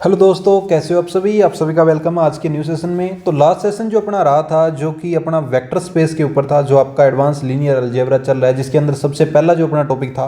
Hello दोस्तों, कैसे हो आप सभी का वेलकम है आज के न्यू सेशन में। तो लास्ट सेशन जो अपना रहा था, जो कि अपना वेक्टर स्पेस के ऊपर था, जो आपका एडवांस लीनियर अलजेब्रा चल रहा है, जिसके अंदर सबसे पहला जो अपना टॉपिक था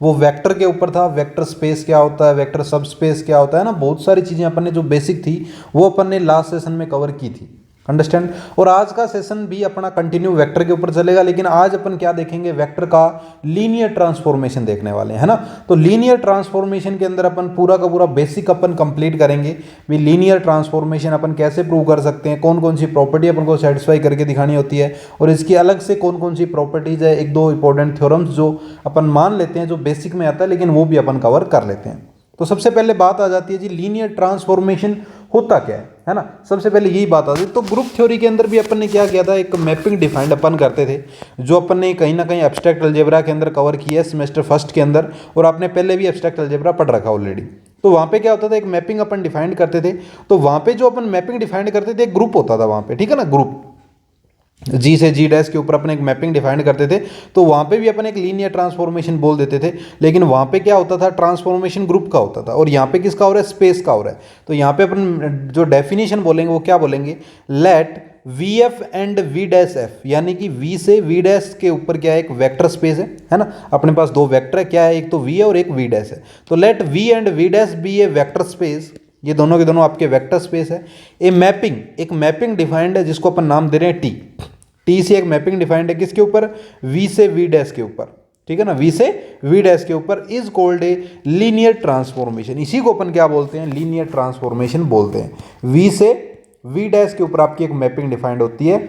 वो वेक्टर के ऊपर था। वेक्टर स्पेस क्या होता है, वेक्टर सब स्पेस क्या होता है ना, बहुत सारी चीज़ें अपन ने जो बेसिक थी वो अपन ने लास्ट सेशन में कवर की थी। अंडरस्टैंड। और आज का सेशन भी अपना कंटिन्यू वेक्टर के ऊपर चलेगा, लेकिन आज अपन क्या देखेंगे, वेक्टर का लीनियर ट्रांसफॉर्मेशन देखने वाले हैं, है ना। तो लीनियर ट्रांसफॉर्मेशन के अंदर अपन पूरा का पूरा बेसिक अपन कंप्लीट करेंगे। भी लीनियर ट्रांसफॉर्मेशन अपन कैसे प्रूव कर सकते हैं, कौन कौन सी प्रॉपर्टी अपन को सेटिस्फाई करके दिखानी होती है, और इसकी अलग से कौन कौन सी प्रॉपर्टीज है, एक दो इंपॉर्टेंट थ्योरम्स जो अपन मान लेते हैं, जो बेसिक में आता है, लेकिन वो भी अपन कवर कर लेते हैं। तो सबसे पहले बात आ जाती है जी, लीनियर ट्रांसफॉर्मेशन होता क्या है ना। सबसे पहले यही बात आती है। तो ग्रुप थ्योरी के अंदर भी अपन ने क्या किया था, एक मैपिंग डिफाइंड अपन करते थे, जो अपन ने कहीं ना कहीं एब्स्ट्रैक्ट अलजेब्रा के अंदर कवर किया है सेमेस्टर फर्स्ट के अंदर, और आपने पहले भी एब्स्ट्रैक्ट अलजेब्रा पढ़ रखा ऑलरेडी। तो वहाँ पे क्या होता था, एक मैपिंग अपन डिफाइंड करते थे। तो वहाँ पे जो अपन मैपिंग डिफाइंड करते थे, एक ग्रुप होता था वहाँ पे, ठीक है ना। ग्रुप जी से जी डैश के ऊपर अपन एक मैपिंग डिफाइंड करते थे। तो वहाँ पे भी अपन एक लीनियर ट्रांसफॉर्मेशन बोल देते थे, लेकिन वहाँ पे क्या होता था, ट्रांसफॉर्मेशन ग्रुप का होता था, और यहाँ पे किसका हो रहा है, स्पेस का हो रहा है। तो यहाँ पे अपन जो डेफिनेशन बोलेंगे वो क्या बोलेंगे, let V F and V dash F, यानी कि वी से वी डैश के ऊपर क्या है, एक वेक्टर स्पेस है ना। अपने पास दो वेक्टर है, क्या है, एक तो वी है और एक वी डैश है। तो let V and V dash be a vector space, ये दोनों के दोनों आपके वेक्टर स्पेस है। एक मैपिंग डिफाइंड है, जिसको अपन नाम दे रहे हैं टी। टी से एक मैपिंग डिफाइंड है किसके ऊपर, वी से वी डैश के ऊपर, ठीक है ना। वी से वी डैश के ऊपर is called a linear transformation. इसी को अपन क्या बोलते हैं, लीनियर ट्रांसफॉर्मेशन बोलते हैं। वी से वी डैश के ऊपर आपकी एक मैपिंग डिफाइंड होती है,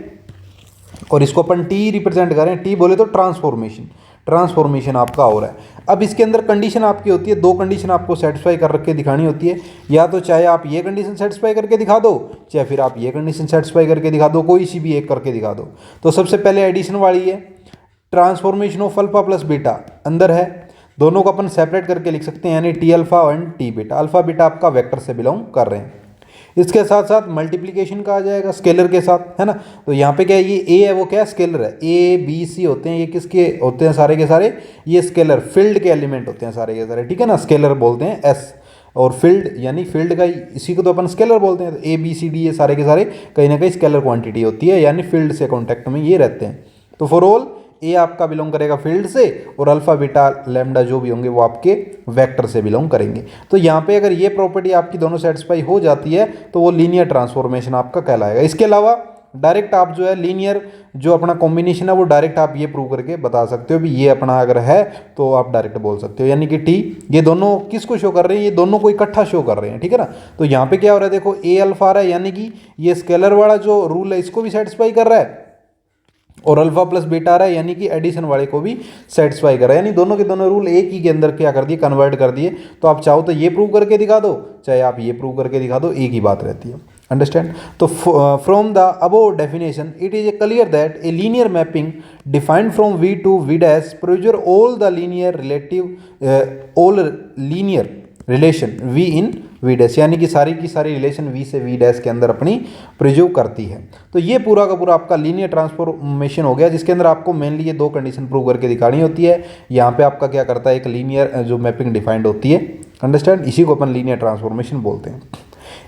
और इसको अपन टी रिप्रेजेंट करें, टी बोले तो ट्रांसफॉर्मेशन आपका हो रहा है। अब इसके अंदर कंडीशन आपकी होती है, दो कंडीशन आपको सेटिस्फाई कर रख के दिखानी होती है। या तो चाहे आप ये कंडीशन सेटिस्फाई करके दिखा दो, चाहे फिर आप ये कंडीशन सेटिस्फाई करके दिखा दो, कोई सी भी एक करके दिखा दो। तो सबसे पहले एडिशन वाली है, transformation of alpha plus beta अंदर है, दोनों को अपन सेपरेट करके लिख सकते हैं, यानी T alpha and T beta. Alpha beta आपका वेक्टर से बिलोंग कर रहे हैं। इसके साथ साथ मल्टीप्लिकेशन का आ जाएगा स्केलर के साथ, है ना। तो यहाँ पे क्या है, ये ए है, वो क्या है, स्केलर है। ए बी सी होते हैं, ये किसके होते हैं, सारे के सारे ये स्केलर फील्ड के एलिमेंट होते हैं सारे के सारे, ठीक है ना। स्केलर बोलते हैं एस, और फील्ड यानी फील्ड का इसी को तो अपन स्केलर बोलते हैं। तो ए बी सी डी ये सारे के सारे कहीं ना कहीं स्केलर क्वांटिटी होती है, यानी फील्ड से कॉन्टैक्ट में ये रहते हैं। तो फॉर ऑल ए आपका बिलोंग करेगा फील्ड से, और अल्फा बीटा लैम्डा जो भी होंगे वो आपके वेक्टर से बिलोंग करेंगे। तो यहाँ पे अगर ये प्रॉपर्टी आपकी दोनों सेटिस्फाई हो जाती है तो वो लीनियर ट्रांसफॉर्मेशन आपका कहलाएगा। इसके अलावा डायरेक्ट आप जो है लीनियर जो अपना कॉम्बिनेशन है वो डायरेक्ट आप ये प्रूव करके बता सकते हो भी ये अपना अगर है, तो आप डायरेक्ट बोल सकते हो, यानी कि टी ये दोनों किसको शो कर रहे हैं, ये दोनों को इकट्ठा शो कर रहे हैं, ठीक है ना। तो यहाँ पे क्या हो रहा है, देखो ए अल्फा आ रहा है, यानी कि ये स्केलर वाला जो रूल है इसको भी सेटिस्फाई कर रहा है, और अल्फा प्लस बीटा आ रहा है, यानी कि एडिशन वाले को भी सेटिस्फाई कर रहा है। यानी दोनों के दोनों रूल एक ही के अंदर क्या कर दिए, कन्वर्ट कर दिए। तो आप चाहो तो ये प्रूव करके दिखा दो, चाहे आप ये प्रूव करके दिखा दो, एक ही बात रहती है। अंडरस्टैंड। तो from the above definition it is a clear that a linear mapping defined from V to V dash produce all the linear relation V in V dash, यानी कि सारी की सारी रिलेशन वी से वी डैश के अंदर अपनी प्रिज्यूव करती है। तो ये पूरा का पूरा आपका लीनियर ट्रांसफॉर्मेशन हो गया, जिसके अंदर आपको मेनली ये दो कंडीशन प्रूव करके दिखानी होती है। यहाँ पे आपका क्या करता है, एक लीनियर जो मैपिंग डिफाइंड होती है, अंडरस्टैंड, इसी को अपन लीनियर ट्रांसफॉर्मेशन बोलते हैं।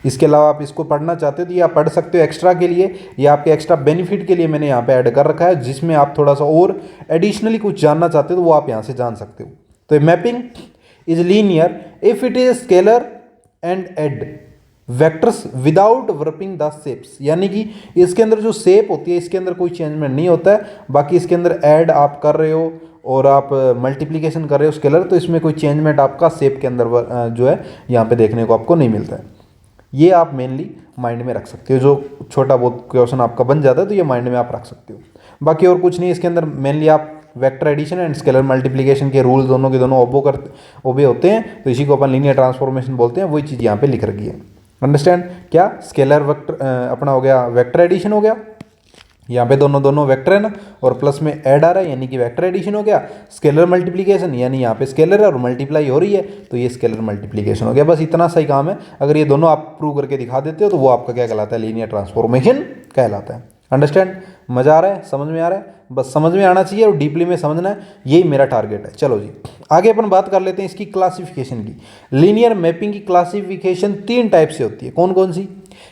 इसके अलावा आप इसको पढ़ना चाहते हो तो ये आप पढ़ सकते हो एक्स्ट्रा के लिए, या आपके एक्स्ट्रा बेनिफिट के लिए मैंने यहाँ पे ऐड कर रखा है, जिसमें आप थोड़ा सा और एडिशनली कुछ जानना चाहते हो तो वो आप यहाँ से जान सकते हो। तो mapping is linear if it is scalar and add vectors without warping the shapes, यानी कि इसके अंदर जो शेप होती है इसके अंदर कोई चेंजमेंट नहीं होता है। बाकी इसके अंदर ऐड आप कर रहे हो और आप मल्टीप्लिकेशन कर रहे हो स्केलर, तो इसमें कोई चेंजमेंट आपका शेप के अंदर जो है यहाँ पे देखने को आपको नहीं मिलता है। ये आप मेनली माइंड में रख सकते हो, जो छोटा बहुत क्वेश्चन आपका बन जाता है तो ये माइंड में आप रख सकते हो। बाकी और कुछ नहीं, इसके अंदर मेनली आप vector addition and scalar multiplication के रूल दोनों के दोनों ओबे होते हैं, तो इसी को अपन लीनियर ट्रांसफॉर्मेशन बोलते हैं। वही चीज़ यहाँ पे लिख रखी है। अंडरस्टैंड। क्या स्केलर वेक्टर अपना हो गया, वेक्टर एडिशन हो गया, यहाँ पे दोनों वेक्टर है ना, और प्लस में ऐड आ रहा है, यानी कि वेक्टर एडिशन हो गया। स्केलर मल्टीप्लिकेशन, यानी यहाँ पे स्केलर है और मल्टीप्लाई हो रही है, तो ये स्केलर मल्टीप्लिकेशन हो गया। बस इतना सही काम है। अगर ये दोनों आप प्रूव करके दिखा देते हो तो वो आपका क्या कहलाता है, लीनियर ट्रांसफॉर्मेशन कहलाता है। अंडरस्टैंड? मज़ा आ रहा है, समझ में आ रहा है? बस समझ में आना चाहिए और डीपली में समझना है, यही मेरा टारगेट है। चलो जी आगे अपन बात कर लेते हैं इसकी क्लासिफिकेशन की। लीनियर मैपिंग की क्लासिफिकेशन 3 टाइप से होती है। कौन कौन सी?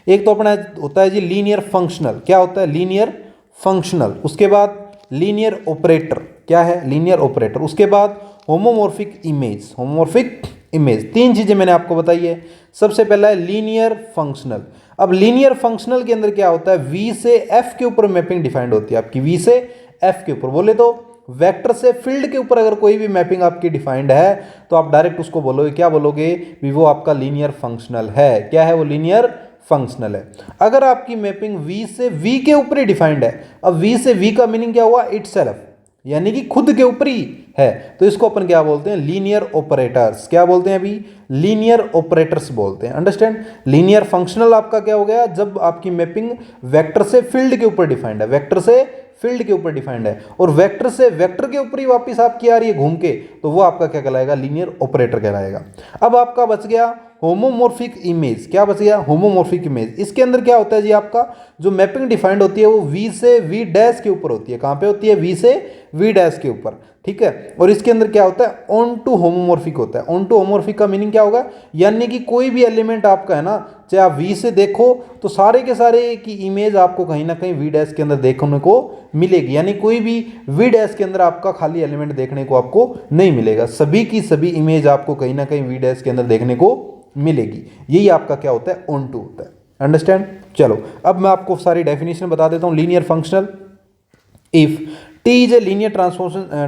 एक तो अपना होता है जी लीनियर फंक्शनल। क्या होता है? Linear functional. उसके बाद लीनियर ऑपरेटर। क्या है? Linear operator. उसके बाद होमोमॉर्फिक इमेज। Homomorphic image. 3 चीज़ें मैंने आपको बताई है। सबसे पहला है लीनियर फंक्शनल। अब लीनियर फंक्शनल के अंदर क्या होता है? वी से एफ के ऊपर मैपिंग डिफाइंड होती है आपकी। वी से एफ के ऊपर, बोले तो वेक्टर से फील्ड के ऊपर अगर कोई भी मैपिंग आपकी डिफाइंड है तो आप डायरेक्ट उसको बोलोगे, क्या बोलोगे? भी वो आपका लीनियर फंक्शनल है। क्या है? वो लीनियर फंक्शनल है। अगर आपकी मैपिंग वी से वी के ऊपर ही डिफाइंड है, अब वी से वी का मीनिंग क्या हुआ? इटसेल्फ, यानी कि खुद के ऊपर ही है, तो इसको अपन क्या बोलते हैं? Linear operators. क्या बोलते हैं अभी? लीनियर ऑपरेटर्स बोलते हैं। अंडरस्टैंड? लीनियर फंक्शनल आपका क्या हो गया? जब आपकी मैपिंग वेक्टर से फील्ड के ऊपर डिफाइंड है, वेक्टर से फील्ड के ऊपर डिफाइंड है और वेक्टर से वेक्टर के ऊपर ही वापस आपकी आ रही है घूम के, तो वो आपका क्या कहलाएगा? लीनियर ऑपरेटर कहलाएगा। अब आपका बच गया होमोमॉर्फिक इमेज। क्या बच गया? Homomorphic image. इसके अंदर क्या होता है जी? आपका जो मैपिंग डिफाइंड होती है वो वी से वी डैश के ऊपर होती है। कहां पे होती है? वी से वी डैश के ऊपर। ठीक है। और इसके अंदर क्या होता है? ऑन टू होमोमॉर्फिक होता है। ऑन टू होमोमॉर्फिक का मीनिंग क्या होगा? यानी कि कोई भी एलिमेंट आपका है ना, चाहे आप वी से देखो तो सारे के सारे की इमेज आपको कहीं ना कहीं वी डैश के अंदर देखने को मिलेगी। यानी कोई भी वी डैश के अंदर आपका खाली एलिमेंट देखने को आपको नहीं मिलेगा, सभी की सभी इमेज आपको कहीं ना कहीं वी डैश के अंदर देखने को मिलेगी। यही आपका क्या होता है? ऑन टू होता है। अंडरस्टैंड? चलो अब मैं आपको सारी डेफिनेशन बता देता हूं। Linear functional, if T is a linear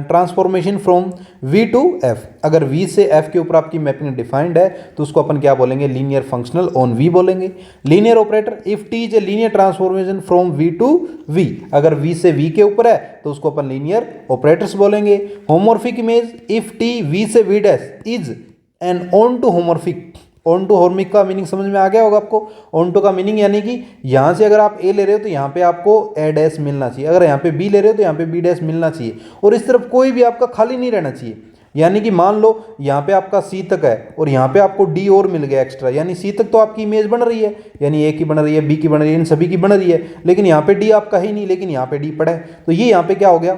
transformation from V to F. अगर वी से एफ के ऊपर आपकी मैपिंग डिफाइंड है तो उसको अपन क्या बोलेंगे? लीनियर फंक्शनल ऑन वी बोलेंगे। Linear operator, if T is a linear transformation from V to V. अगर वी से वी के ऊपर है तो उसको अपन लीनियर ऑपरेटर्स बोलेंगे। Homomorphic image, if T V से V dash is an onto homomorphic. Onto homomorphic का मीनिंग समझ में आ गया होगा आपको। ऑन टू का मीनिंग यानी कि यहां से अगर आप ए ले रहे हो तो यहां पे आपको ए डैश मिलना चाहिए, अगर यहां पे बी ले रहे हो तो यहां पे बी डैश मिलना चाहिए, और इस तरफ कोई भी आपका खाली नहीं रहना चाहिए। यानी कि मान लो यहाँ पे आपका सी तक है और यहाँ पे आपको डी और मिल गया एक्स्ट्रा, यानी सी तक तो आपकी इमेज बन रही है, यानी ए की बन रही है, बी की बन रही है, इन सभी की बन रही है, लेकिन यहाँ पे डी आपका ही नहीं, लेकिन यहाँ पे डी पड़ा है, तो ये यहाँ पे क्या हो गया?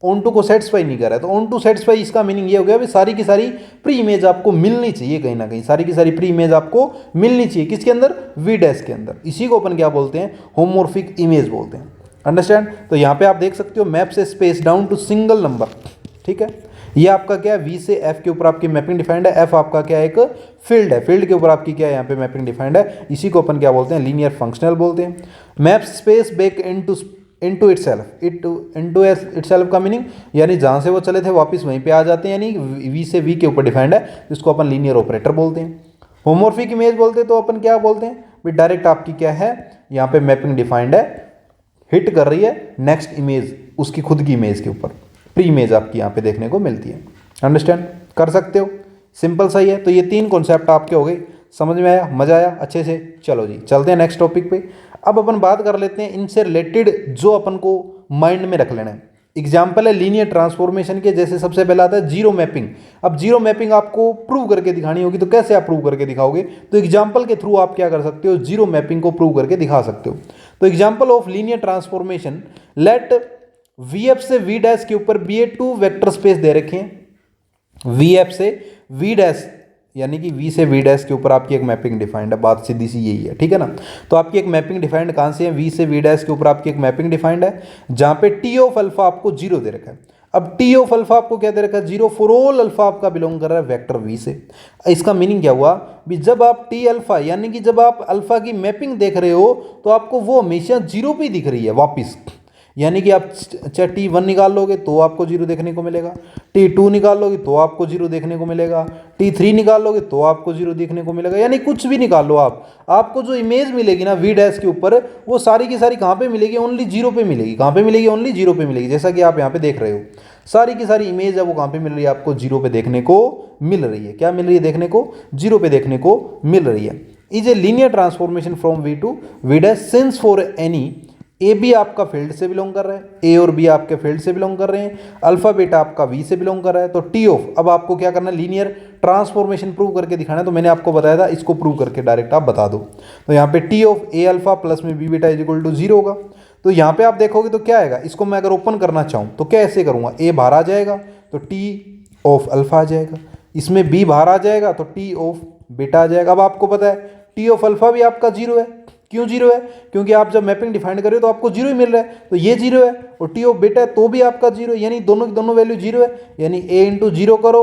ऑन टू को सेटिस्फाई नहीं कर रहा है। तो ऑन टू सेटिस्फाई इसका मीनिंग ये हो गया भी सारी की सारी प्री इमेज आपको मिलनी चाहिए, कहीं ना कहीं सारी की सारी प्री इमेज आपको मिलनी चाहिए। किसके अंदर? वी डैश के अंदर। इसी को अपन क्या बोलते हैं? होमोमॉर्फिक इमेज बोलते हैं। अंडरस्टैंड? तो यहाँ पे आप देख सकते हो मैप से space down to single number. ठीक है, ये आपका क्या है? वी से एफ के ऊपर आपकी मैपिंग डिफाइंड है। एफ आपका क्या है? एक फील्ड है, फील्ड के ऊपर आपकी क्या है? यहाँ पे मैपिंग डिफाइंड है। इसी को अपन क्या बोलते हैं? लीनियर फंक्शनल बोलते हैं। Map space back into itself. Into itself का मीनिंग यानी जहां से वो चले थे वापस वहीं पे आ जाते हैं, यानी वी से वी के ऊपर डिफाइंड है, जिसको अपन लीनियर ऑपरेटर बोलते हैं। होमोमॉर्फिक इमेज बोलते हैं तो अपन क्या बोलते हैं? भी डायरेक्ट आपकी क्या है? यहाँ पे मैपिंग डिफाइंड है, हिट कर रही है नेक्स्ट इमेज उसकी खुद की इमेज के ऊपर, प्री इमेज आपकी यहाँ पे देखने को मिलती है। अंडरस्टैंड कर सकते हो? सिंपल सही है। तो ये 3 कॉन्सेप्ट आपके हो गए, समझ में आया? मजा आया अच्छे से? चलो जी चलते हैं नेक्स्ट टॉपिक पे। अब अपन बात कर लेते हैं इनसे रिलेटेड जो अपन को माइंड में रख लेना है। एग्जाम्पल है लीनियर ट्रांसफॉर्मेशन के, जैसे सबसे पहला आता है जीरो मैपिंग। अब जीरो मैपिंग आपको प्रूव करके दिखानी होगी, तो कैसे आप प्रूव करके दिखाओगे? तो एग्जाम्पल के थ्रू आप क्या कर सकते हो? जीरो मैपिंग को प्रूव करके दिखा सकते हो। तो example of linear transformation, let V F से वी डैश के ऊपर बी ए 2 वेक्टर स्पेस दे रखे हैं। वी एफ से वी डैश यानी कि वी से वी डैश के ऊपर आपकी एक मैपिंग डिफाइंड है, बात सीधी सी यही है। ठीक है ना? तो आपकी एक मैपिंग डिफाइंड कहां से है? वी से वी डैश के ऊपर आपकी एक मैपिंग डिफाइंड है जहां पे टी ऑफ अल्फा आपको 0 दे रखा है। अब टी ऑफ अल्फा आपको क्या दे रखा है? 0 फॉर ऑल अल्फा आपका बिलोंग कर रहा है वेक्टर वी से। इसका मीनिंग क्या हुआ? भी जब आप टी अल्फा यानी कि जब आप अल्फा की मैपिंग देख रहे हो तो आपको वो हमेशा 0 पे दिख रही है वापिस, यानी कि आप चाहे T1 निकाल लोगे तो आपको 0 देखने को मिलेगा, T2 निकाल लोगे तो आपको 0 देखने को मिलेगा, T3 निकाल लोगे तो आपको 0 देखने को मिलेगा, यानी कुछ भी निकाल लो आप, आपको जो इमेज मिलेगी ना वी डैश के ऊपर, वो सारी की सारी कहाँ पे मिलेगी? ओनली 0 पे मिलेगी। कहाँ पे मिलेगी? ओनली 0 पे मिलेगी। जैसा कि आप यहाँ पे देख रहे हो, सारी की सारी इमेज है वो कहाँ पे मिल रही है? आपको 0 पे देखने को मिल रही है। क्या मिल रही है देखने को? 0 पे देखने को मिल रही है। Is a linear transformation from V to V dash since for any a b आपका फील्ड से बिलोंग कर रहा है, ए और बी आपके फील्ड से बिलोंग कर रहे हैं, अल्फा बीटा आपका वी से बिलोंग कर रहा है। तो टी ऑफ, अब आपको क्या करना है, लीनियर ट्रांसफॉर्मेशन प्रूव करके दिखाना है। तो मैंने आपको बताया था, इसको प्रूव करके डायरेक्ट आप बता दो। तो यहाँ पे T of A alpha plus में B beta is equal to 0 होगा। तो यहाँ पे आप देखोगे तो क्या आएगा, इसको मैं अगर ओपन करना चाहूँ तो कैसे करूँगा, ए बाहर आ जाएगा तो टी ऑफ अल्फा आ जाएगा, इसमें बी बाहर आ जाएगा तो टी ऑफ बीटा आ जाएगा। अब आपको पता है टी ऑफ अल्फा भी आपका 0 है। क्यों 0 है, क्योंकि आप जब मैपिंग डिफाइन कर रहे हो तो आपको 0 ही मिल रहा है, तो ये 0 है, और टी ऑफ बीटा है तो भी आपका 0 है, यानी दोनों की दोनों वैल्यू 0 है। यानी a इंटू 0 करो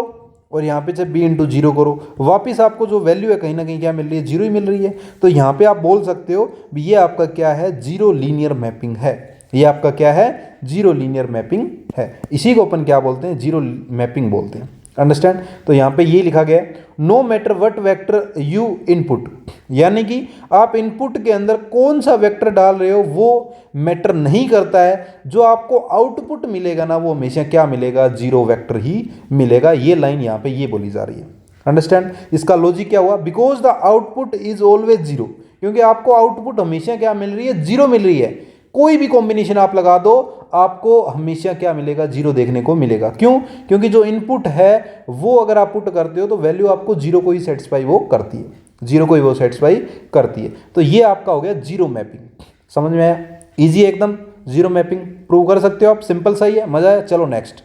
और यहाँ पे से b इंटू 0 करो, वापिस आपको जो वैल्यू है कहीं ना कहीं क्या मिल रही है, 0 ही मिल रही है। तो यहाँ पे आप बोल सकते हो ये आपका क्या है, 0 लीनियर मैपिंग है। ये आपका क्या है, 0 लीनियर मैपिंग है। इसी को अपन क्या बोलते हैं, 0 मैपिंग बोलते हैं। अंडरस्टैंड। तो यहाँ पे ये लिखा गया है, no matter what vector you input, यानी कि आप इनपुट के अंदर कौन सा वेक्टर डाल रहे हो वो मैटर नहीं करता है, जो आपको आउटपुट मिलेगा ना वो हमेशा क्या मिलेगा, 0 वेक्टर ही मिलेगा। ये लाइन यहाँ पे ये बोली जा रही है। अंडरस्टैंड। इसका लॉजिक क्या हुआ, because the output is always 0, क्योंकि आपको आउटपुट हमेशा क्या मिल रही है, 0 मिल रही है। कोई भी कॉम्बिनेशन आप लगा दो आपको हमेशा क्या मिलेगा, 0 देखने को मिलेगा। क्यों, क्योंकि जो इनपुट है वो अगर आप पुट करते हो तो वैल्यू आपको 0 को ही सेटिस्फाई वो करती है, 0 को ही वो सेटिस्फाई करती है। तो ये आपका हो गया 0 मैपिंग। समझ में आया, इजी है एकदम। 0 मैपिंग प्रूव कर सकते हो आप, सिंपल सही है, मजा आया। चलो नेक्स्ट,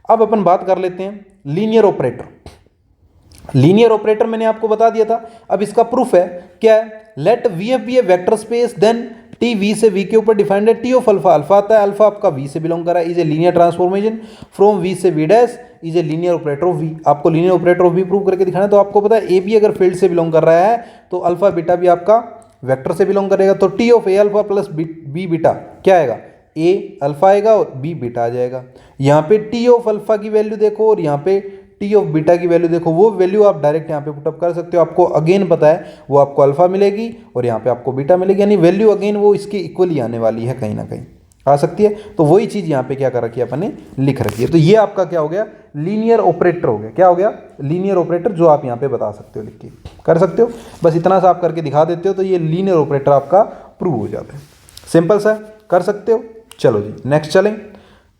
अब अपन बात कर लेते हैं लीनियर ऑपरेटर। लीनियर ऑपरेटर मैंने आपको बता दिया था, अब इसका प्रूफ है क्या है, let V F be a vector space, then T V से वी के ऊपर डिफाइंड है, टी ऑफ अल्फा, अल्फा आता है, अल्फा आपका वी से बिलोंग कर रहा है, is a linear transformation from V से V dash is a linear operator of V. आपको linear operator of V prove करके दिखाना है। तो आपको पता है ए बी अगर फील्ड से बिलोंग कर रहा है तो अल्फा बीटा भी आपका वेक्टर से बिलोंग करेगा। तो T of A alpha plus B beta क्या आएगा, ए अल्फा आएगा और बी बीटा आ जाएगा। यहाँ पे टी ऑफ अल्फा की वैल्यू देखो और यहाँ पे टी ऑफ बीटा की वैल्यू देखो, वो वैल्यू आप डायरेक्ट यहाँ पे पुटअप कर सकते हो। आपको अगेन पता है वो आपको अल्फा मिलेगी और यहाँ पे आपको बीटा मिलेगी, यानी वैल्यू अगेन वो इसके इक्वल ही आने वाली है, कहीं ना कहीं आ सकती है। तो वही चीज़ यहाँ पे क्या कर रखी है अपन ने, लिख रखी है। तो ये आपका क्या हो गया, लीनियर ऑपरेटर हो गया। क्या हो गया, लीनियर ऑपरेटर, जो आप यहाँ पे बता सकते हो, लिख के कर सकते हो। बस इतना सा आप करके दिखा देते हो तो ये लीनियर ऑपरेटर आपका प्रूव हो जाता है। सिंपल सा, कर सकते हो। चलो जी नेक्स्ट चलें।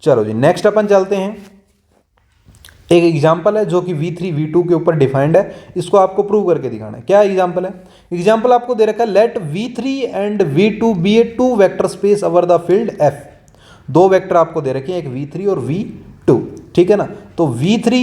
चलो जी नेक्स्ट अपन चलते हैं। एक एग्जाम्पल है जो कि V3 V2 के ऊपर डिफाइंड है, इसको आपको प्रूव करके दिखाना है। क्या एग्जाम्पल है, एग्जाम्पल आपको दे रखा है, let V3 and V2 be a 2 vector space over the field F। 2 vector आपको दे रखे हैं, एक V3 और V2, ठीक है ना। तो V3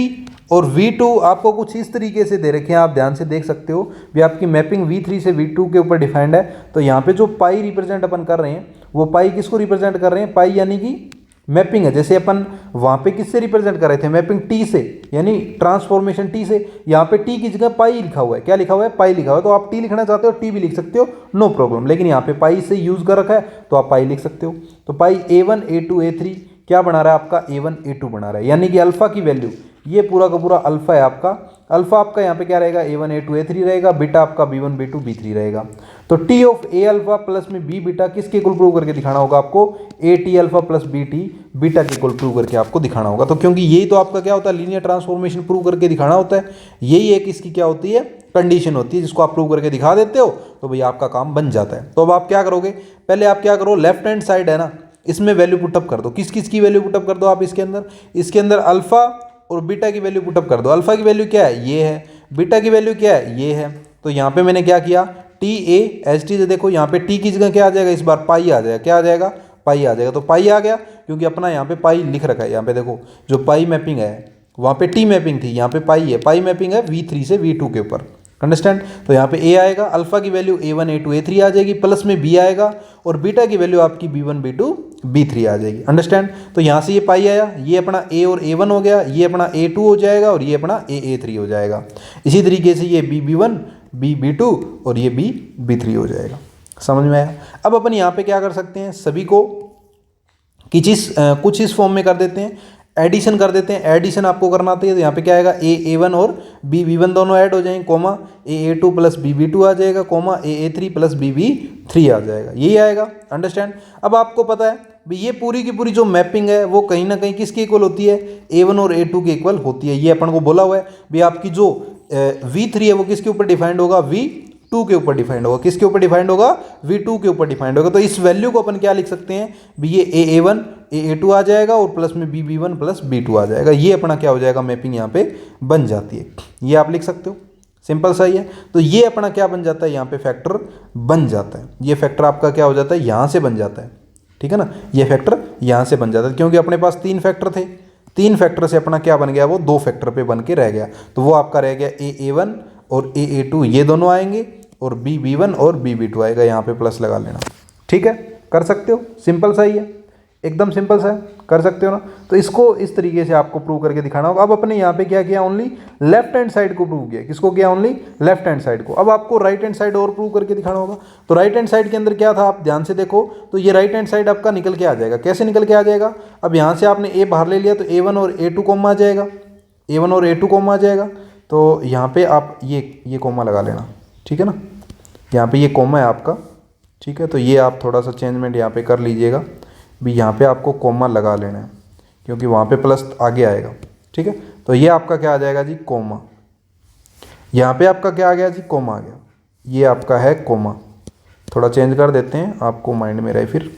और V2 आपको कुछ इस तरीके से दे रखे हैं, आप ध्यान से देख सकते हो भी। आपकी मैपिंग V3 से V2 के ऊपर डिफाइंड है। तो यहाँ पे जो पाई रिप्रेजेंट अपन कर रहे हैं, वो पाई किसको रिप्रेजेंट कर रहे हैं, पाई यानी कि मैपिंग है। जैसे अपन वहाँ पे किससे रिप्रेजेंट कर रहे थे, मैपिंग टी से, यानी ट्रांसफॉर्मेशन टी से। यहाँ पे टी की जगह पाई लिखा हुआ है। क्या लिखा हुआ है, पाई लिखा हुआ है। तो आप टी लिखना चाहते हो टी भी लिख सकते हो, नो प्रॉब्लम, लेकिन यहाँ पे पाई से यूज कर रखा है तो आप पाई लिख सकते हो। तो पाई A1 A2 A3 क्या बना रहा है आपका, A1 A2 बना रहा है, यानी कि अल्फा की वैल्यू, ये पूरा का पूरा अल्फा है आपका। अल्फा आपका यहाँ पे क्या रहेगा, A1 A2 A3 रहेगा, बीटा आपका B1 B2 B3 रहेगा। तो T of A alpha plus में बी बीटा किसके इक्वल प्रूव करके दिखाना होगा आपको, a T alpha plus b T beta के इक्वल प्रूव करके आपको दिखाना होगा। तो क्योंकि यही तो आपका क्या होता है, लीनियर ट्रांसफॉर्मेशन प्रूव करके दिखाना होता है। यही एक इसकी क्या होती है, कंडीशन होती है, जिसको आप प्रूव करके दिखा देते हो तो भाई आपका काम बन जाता है। तो अब आप क्या करोगे, पहले आप क्या करो, लेफ्ट हैंड साइड है ना, इसमें वैल्यू पुटअप कर दो। किस किस की वैल्यू पुटअप कर दो आप इसके अंदर अल्फा और बीटा की वैल्यू पुटअप कर दो। अल्फा की वैल्यू क्या है, ये है, बीटा की वैल्यू क्या है, ये है। तो यहाँ पे मैंने क्या किया, टी ए एच टी से देखो, यहाँ पे टी की जगह क्या आ जाएगा, इस बार पाई आ जाएगा। क्या आ जाएगा, पाई आ जाएगा। तो पाई आ गया क्योंकि अपना यहाँ पे पाई लिख रखा है। यहाँ पे देखो जो पाई मैपिंग है, वहाँ पे टी मैपिंग थी, यहाँ पे पाई है। पाई मैपिंग है V3 से V2 के ऊपर, अंडरस्टैंड। तो यहाँ पे ए आएगा, अल्फा की वैल्यू A1 A2 A3 आ जाएगी, प्लस में बी आएगा और बीटा की वैल्यू आपकी B1 B2 B3 आ जाएगी, अंडरस्टैंड। तो यहाँ से ये पाई आया, ये अपना A और A1 हो गया, ये अपना A2 हो जाएगा और ये अपना A3 हो जाएगा। इसी तरीके से ये B1 B2 और ये B3 हो जाएगा। समझ में आया। अब अपन यहाँ पे क्या कर सकते हैं, सभी को कुछ इस फॉर्म में कर देते हैं, एडिशन कर देते हैं। एडिशन आपको करना आती है तो यहाँ पे क्या आएगा, A1 और B1 दोनों ऐड हो जाएंगे, कोमा A2 प्लस B2 आ जाएगा, कोमा A3 प्लस B3 आ जाएगा, यही आएगा, अंडरस्टैंड। अब आपको पता है भाई ये पूरी की पूरी जो मैपिंग है वो कहीं ना कहीं किसके इक्वल होती है, A1 और A2 के इक्वल होती है। ये अपन को बोला हुआ है भाई आपकी जो V3 है वो किसके ऊपर डिफाइंड होगा, V2 के ऊपर डिफाइंड होगा। किसके ऊपर डिफाइंड होगा? V2 के ऊपर डिफाइंड होगा। तो इस वैल्यू को अपन क्या लिख सकते हैं भी, ये AA1 AA2 आ जाएगा और प्लस में BB1 प्लस B2 आ जाएगा। ये अपना क्या हो जाएगा, मैपिंग यहाँ पे बन जाती है। ये आप लिख सकते हो, सिंपल सा ही है। तो ये अपना क्या बन जाता है, यहाँ पे फैक्टर बन जाता है। ये फैक्टर आपका क्या हो जाता है, यहाँ से बन जाता है, ठीक है ना। ये फैक्टर यहाँ से बन जाता है क्योंकि अपने पास 3 फैक्टर थे, 3 फैक्टर से अपना क्या बन गया, वो 2 फैक्टर पे बन के रह गया। तो वो आपका रह गया AA1 और AA2, ये दोनों आएंगे और BB1 और BB2 आएगा। यहाँ पे प्लस लगा लेना, ठीक है, कर सकते हो, सिंपल सा ही है, एकदम सिंपल सा है, कर सकते हो ना। तो इसको इस तरीके से आपको प्रूव करके दिखाना होगा। अब अपने यहाँ पे क्या किया, ओनली लेफ्ट हैंड साइड को प्रूव किया। किसको किया, ओनली लेफ्ट हैंड साइड को। अब आपको राइट हैंड साइड और प्रूव करके दिखाना होगा। तो राइट हैंड साइड के अंदर क्या था, आप ध्यान से देखो, तो ये राइट हैंड साइड आपका निकल के आ जाएगा। कैसे निकल के आ जाएगा, अब यहाँ से आपने A बाहर ले लिया तो A1 और A2 कॉमा आ जाएगा, A1 और A2 कॉमा आ जाएगा। तो यहाँ पे आप ये कॉमा लगा लेना, ठीक है ना। यहाँ पे ये कॉमा है आपका, ठीक है। तो ये आप थोड़ा सा चेंजमेंट यहाँ पे कर लीजिएगा भी, यहाँ पे आपको कॉमा लगा लेना है क्योंकि वहाँ पे प्लस आगे आएगा, ठीक है। तो ये आपका क्या आ जाएगा जी, कॉमा। यहाँ पे आपका क्या आ गया जी, कॉमा आ गया। ये आपका है कॉमा, थोड़ा चेंज कर देते हैं, आपको माइंड में रहे फिर।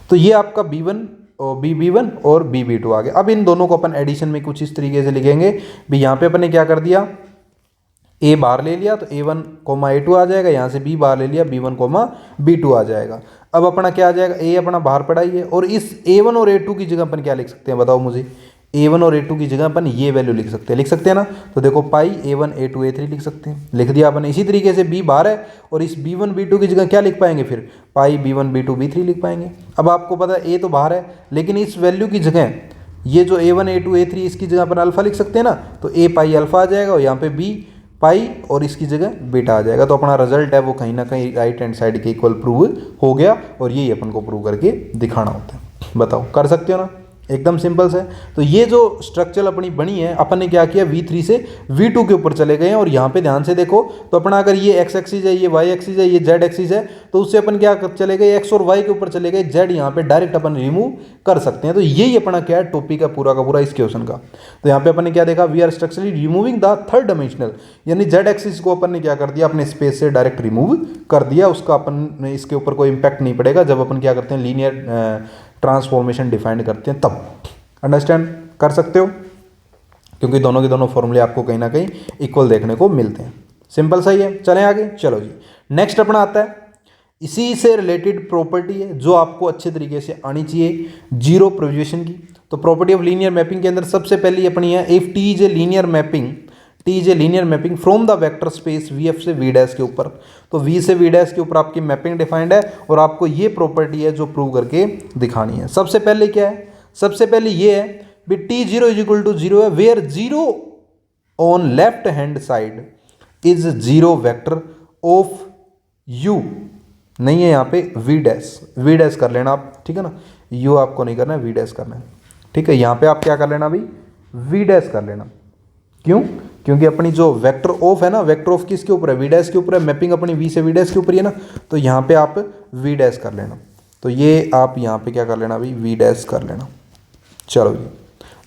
तो ये आपका B1 और BB1 और BB2 आ गया। अब इन दोनों को अपन एडिशन में कुछ इस तरीके से लिखेंगे भी, यहाँ पे अपन ने क्या कर दिया, A बाहर ले लिया तो A1 A2 आ जाएगा। यहाँ से B बाहर ले लिया, B1 B2 आ जाएगा। अब अपना क्या आ जाएगा, A अपना बाहर पड़ा ही है और इस A1 और A2 की जगह अपन क्या लिख सकते हैं, बताओ मुझे। A1 और A2 की जगह अपन ये वैल्यू लिख सकते हैं ना। तो देखो पाई A1 A2 A3 लिख सकते हैं, लिख दिया अपन। इसी तरीके से B बाहर है और इस B1 B2 की जगह क्या लिख पाएंगे फिर, पाई B1 B2 B3 लिख पाएंगे। अब आपको पता है A तो बाहर है, लेकिन इस वैल्यू की जगह ये जो A1 A2 A3 इसकी जगह अपन अल्फा लिख सकते हैं ना। तो A पाई अल्फा आ जाएगा और यहाँ पे B पाई और इसकी जगह बीटा आ जाएगा। तो अपना रिजल्ट है वो कहीं ना कहीं राइट हैंड साइड के इक्वल प्रूव हो गया और यही अपन को प्रूव करके दिखाना होता है। बताओ, कर सकते हो ना, एकदम सिंपल से। तो ये जो स्ट्रक्चर अपनी बनी है, अपन ने क्या किया, V3 से V2 के ऊपर चले गए हैं। और यहाँ पे ध्यान से देखो तो अपना अगर ये एक्स एक्सिस है, ये वाई एक्सिस है, ये जेड एक्सिस है, तो उससे अपन क्या चले गए, एक्स और वाई के ऊपर चले गए, जेड यहाँ पे डायरेक्ट अपन रिमूव कर सकते हैं। तो यही अपना क्या है, टॉपिक है पूरा का पूरा इस क्वेश्चन का। तो यहाँ पे अपन ने क्या देखा, we are structurally removing the third dimensional, यानी जेड एक्सिस को अपन ने क्या कर दिया, अपने स्पेस से डायरेक्ट रिमूव कर दिया। उसका अपन इसके ऊपर कोई इंपैक्ट नहीं पड़ेगा जब अपन क्या करते हैं, लीनियर ट्रांसफॉर्मेशन डिफाइंड करते हैं तब। अंडरस्टैंड कर सकते हो, क्योंकि दोनों के दोनों फॉर्मूले आपको कहीं ना कहीं इक्वल देखने को मिलते हैं। सिंपल सही है, चलें आगे। चलो जी, नेक्स्ट अपना आता है, इसी से रिलेटेड प्रॉपर्टी है जो आपको अच्छे तरीके से आनी चाहिए, जीरो प्रोजेक्शन की। तो प्रॉपर्टी ऑफ लीनियर मैपिंग के अंदर सबसे पहली अपनी है, if T is a linear mapping from the vector space VF से V डैश के ऊपर। तो V से V डैश के ऊपर आपकी मैपिंग डिफाइंड है और आपको ये प्रॉपर्टी है जो प्रूव करके दिखानी है। सबसे पहले क्या है, सबसे पहले ये है भी T0 इज इक्वल टू 0 है, where 0 on left hand side is 0 vector of U, नहीं है यहाँ पे V डैश कर लेना आप, ठीक है ना। U आपको नहीं करना है, V डैश करना है, ठीक है। यहाँ पे आप क्या कर लेना भाई, V डैश कर लेना। क्यों, क्योंकि अपनी जो वेक्टर ऑफ है ना, वेक्टर ऑफ किसके ऊपर है, V डैश के ऊपर है, मैपिंग अपनी V से V डैश के ऊपर ही है ना। तो यहाँ पे आप V डैश कर लेना। तो ये आप यहाँ पे क्या कर लेना भाई, V डैश कर लेना। चलो जी,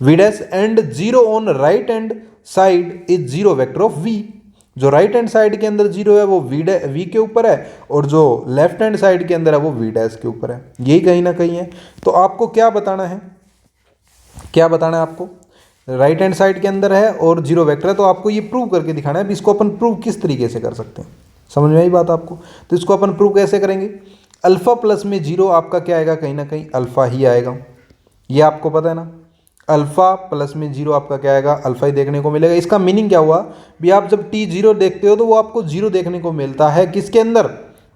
V dash and 0 on right hand side is 0 vector of V। जो राइट हैंड साइड के अंदर 0 है वो V के ऊपर है और जो लेफ्ट हैंड साइड के अंदर है वो V डैश के ऊपर है, यही कहीं ना कहीं है। तो आपको क्या बताना है, क्या बताना है आपको, राइट हैंड साइड के अंदर है और 0 वेक्टर है, तो आपको ये प्रूव करके दिखाना है। इसको अपन प्रूव किस तरीके से कर सकते हैं, समझ में आई बात आपको। तो इसको अपन प्रूव कैसे करेंगे, अल्फा प्लस में 0 आपका क्या आएगा, कहीं ना कहीं अल्फा ही आएगा, ये आपको पता है ना। अल्फा प्लस में 0 आपका क्या आएगा, अल्फा ही देखने को मिलेगा। इसका मीनिंग क्या हुआ भी, आप जब T0 देखते हो तो वो आपको 0 देखने को मिलता है, किसके अंदर,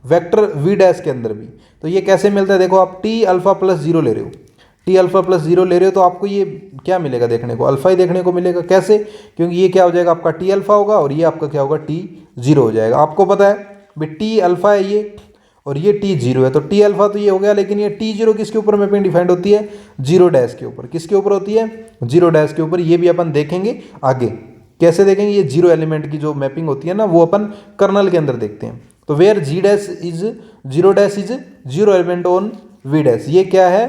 वेक्टर V डैश के अंदर भी। तो ये कैसे मिलता है, देखो आप T अल्फा प्लस 0 ले रहे हो, T अल्फा प्लस 0 ले रहे हो तो आपको ये क्या मिलेगा देखने को, अल्फा ही देखने को मिलेगा। कैसे, क्योंकि ये क्या हो जाएगा आपका T अल्फा होगा और ये आपका क्या होगा, T0 हो जाएगा। आपको पता है भाई T अल्फा है ये और ये T0 है, तो T अल्फा तो ये हो गया, लेकिन ये T0 किसके ऊपर मैपिंग डिफाइंड होती है, 0 डैश के ऊपर। किसके ऊपर होती है, 0 डैश के ऊपर। ये भी अपन देखेंगे आगे कैसे देखेंगे, ये 0 एलिमेंट की जो मैपिंग होती है ना वो अपन कर्नल के अंदर देखते हैं। तो where G dash is 0 dash is 0 element on V dash, ये क्या है,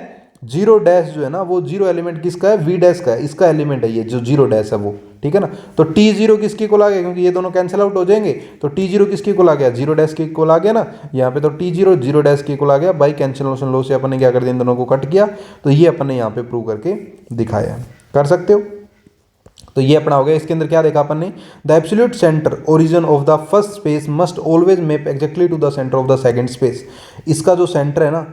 0 डैश जो है ना वो 0 एलिमेंट किसका है, V डैश का है, इसका एलिमेंट है ये जो 0 डैश है वो, ठीक है ना। तो T0 किसके इक्वल आ गया, क्योंकि ये दोनों कैंसिल आउट हो जाएंगे, तो T0 किसके इक्वल आ गया, 0 डैश के इक्वल आ गया ना यहाँ पे। तो T0 0 डैश के इक्वल आ गया, बाई कैंसिलेशन लॉ से अपन ने क्या कर दिया, इन दोनों को कट किया। तो ये अपन ने यहाँ पे प्रूव करके दिखाया, कर सकते हो। तो ये अपना हो गया। इसके अंदर क्या देखा अपन ने, the absolute centre origin of the first space must always map exactly to the centre of the second space. इसका जो सेंटर है ना,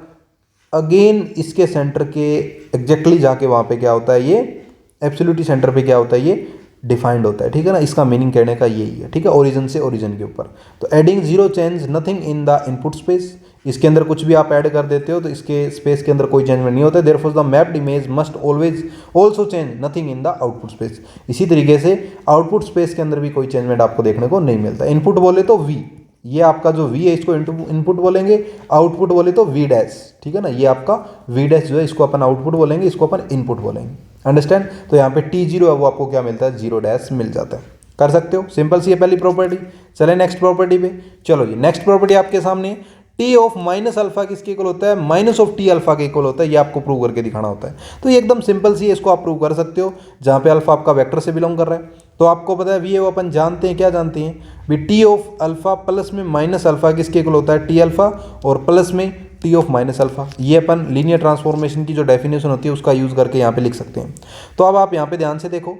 अगेन इसके सेंटर के एग्जैक्टली जाके वहाँ पे क्या होता है, ये एब्सोल्यूट सेंटर पे क्या होता है, ये डिफाइंड होता है, ठीक है ना। इसका मीनिंग कहने का यही है, ठीक है, ओरिजिन से ओरिजिन के ऊपर। तो adding zero change nothing in the input space, इसके अंदर कुछ भी आप ऐड कर देते हो तो इसके स्पेस के अंदर कोई चेंजमेंट नहीं होता है। Therefore the mapped image must always also change nothing in the output space. इसी तरीके से आउटपुट स्पेस के अंदर भी कोई चेंजमेंट आपको देखने को नहीं मिलता। इनपुट बोले तो वी, ये आपका जो वी है इसको इनपुट बोलेंगे, आउटपुट बोले तो वी डैश, ठीक है ना। ये आपका वी डैश जो है इसको अपन आउटपुट बोलेंगे, इसको अपन इनपुट बोलेंगे, अंडरस्टैंड। तो यहाँ पे T0 है वो आपको क्या मिलता है, 0 डैश मिल जाता है, कर सकते हो। सिंपल सी है पहली प्रॉपर्टी। चले नेक्स्ट प्रॉपर्टी पे, चलो जी। नेक्स्ट प्रॉपर्टी आपके सामने है, टी ऑफ माइनस अल्फा किसके इक्वल होता है, माइनस ऑफ टी अल्फा के इक्वल होता है। ये आपको प्रूव करके दिखाना होता है। तो ये एकदम सिंपल सी है, इसको आप प्रूव कर सकते हो। जहाँ पे अल्फा आपका वेक्टर से बिलोंग कर रहा है, तो आपको पता है वी है वो अपन जानते हैं, क्या जानते हैं भी, टी ऑफ अल्फा प्लस में माइनस अल्फा किसके इक्वल होता है, टी अल्फा, और प्लस में टी ऑफ माइनस अल्फा। ये अपन लीनियर ट्रांसफॉर्मेशन की जो डेफिनेशन होती है उसका यूज करके यहाँ पे लिख सकते हैं। तो अब आप यहाँ पे ध्यान से देखो,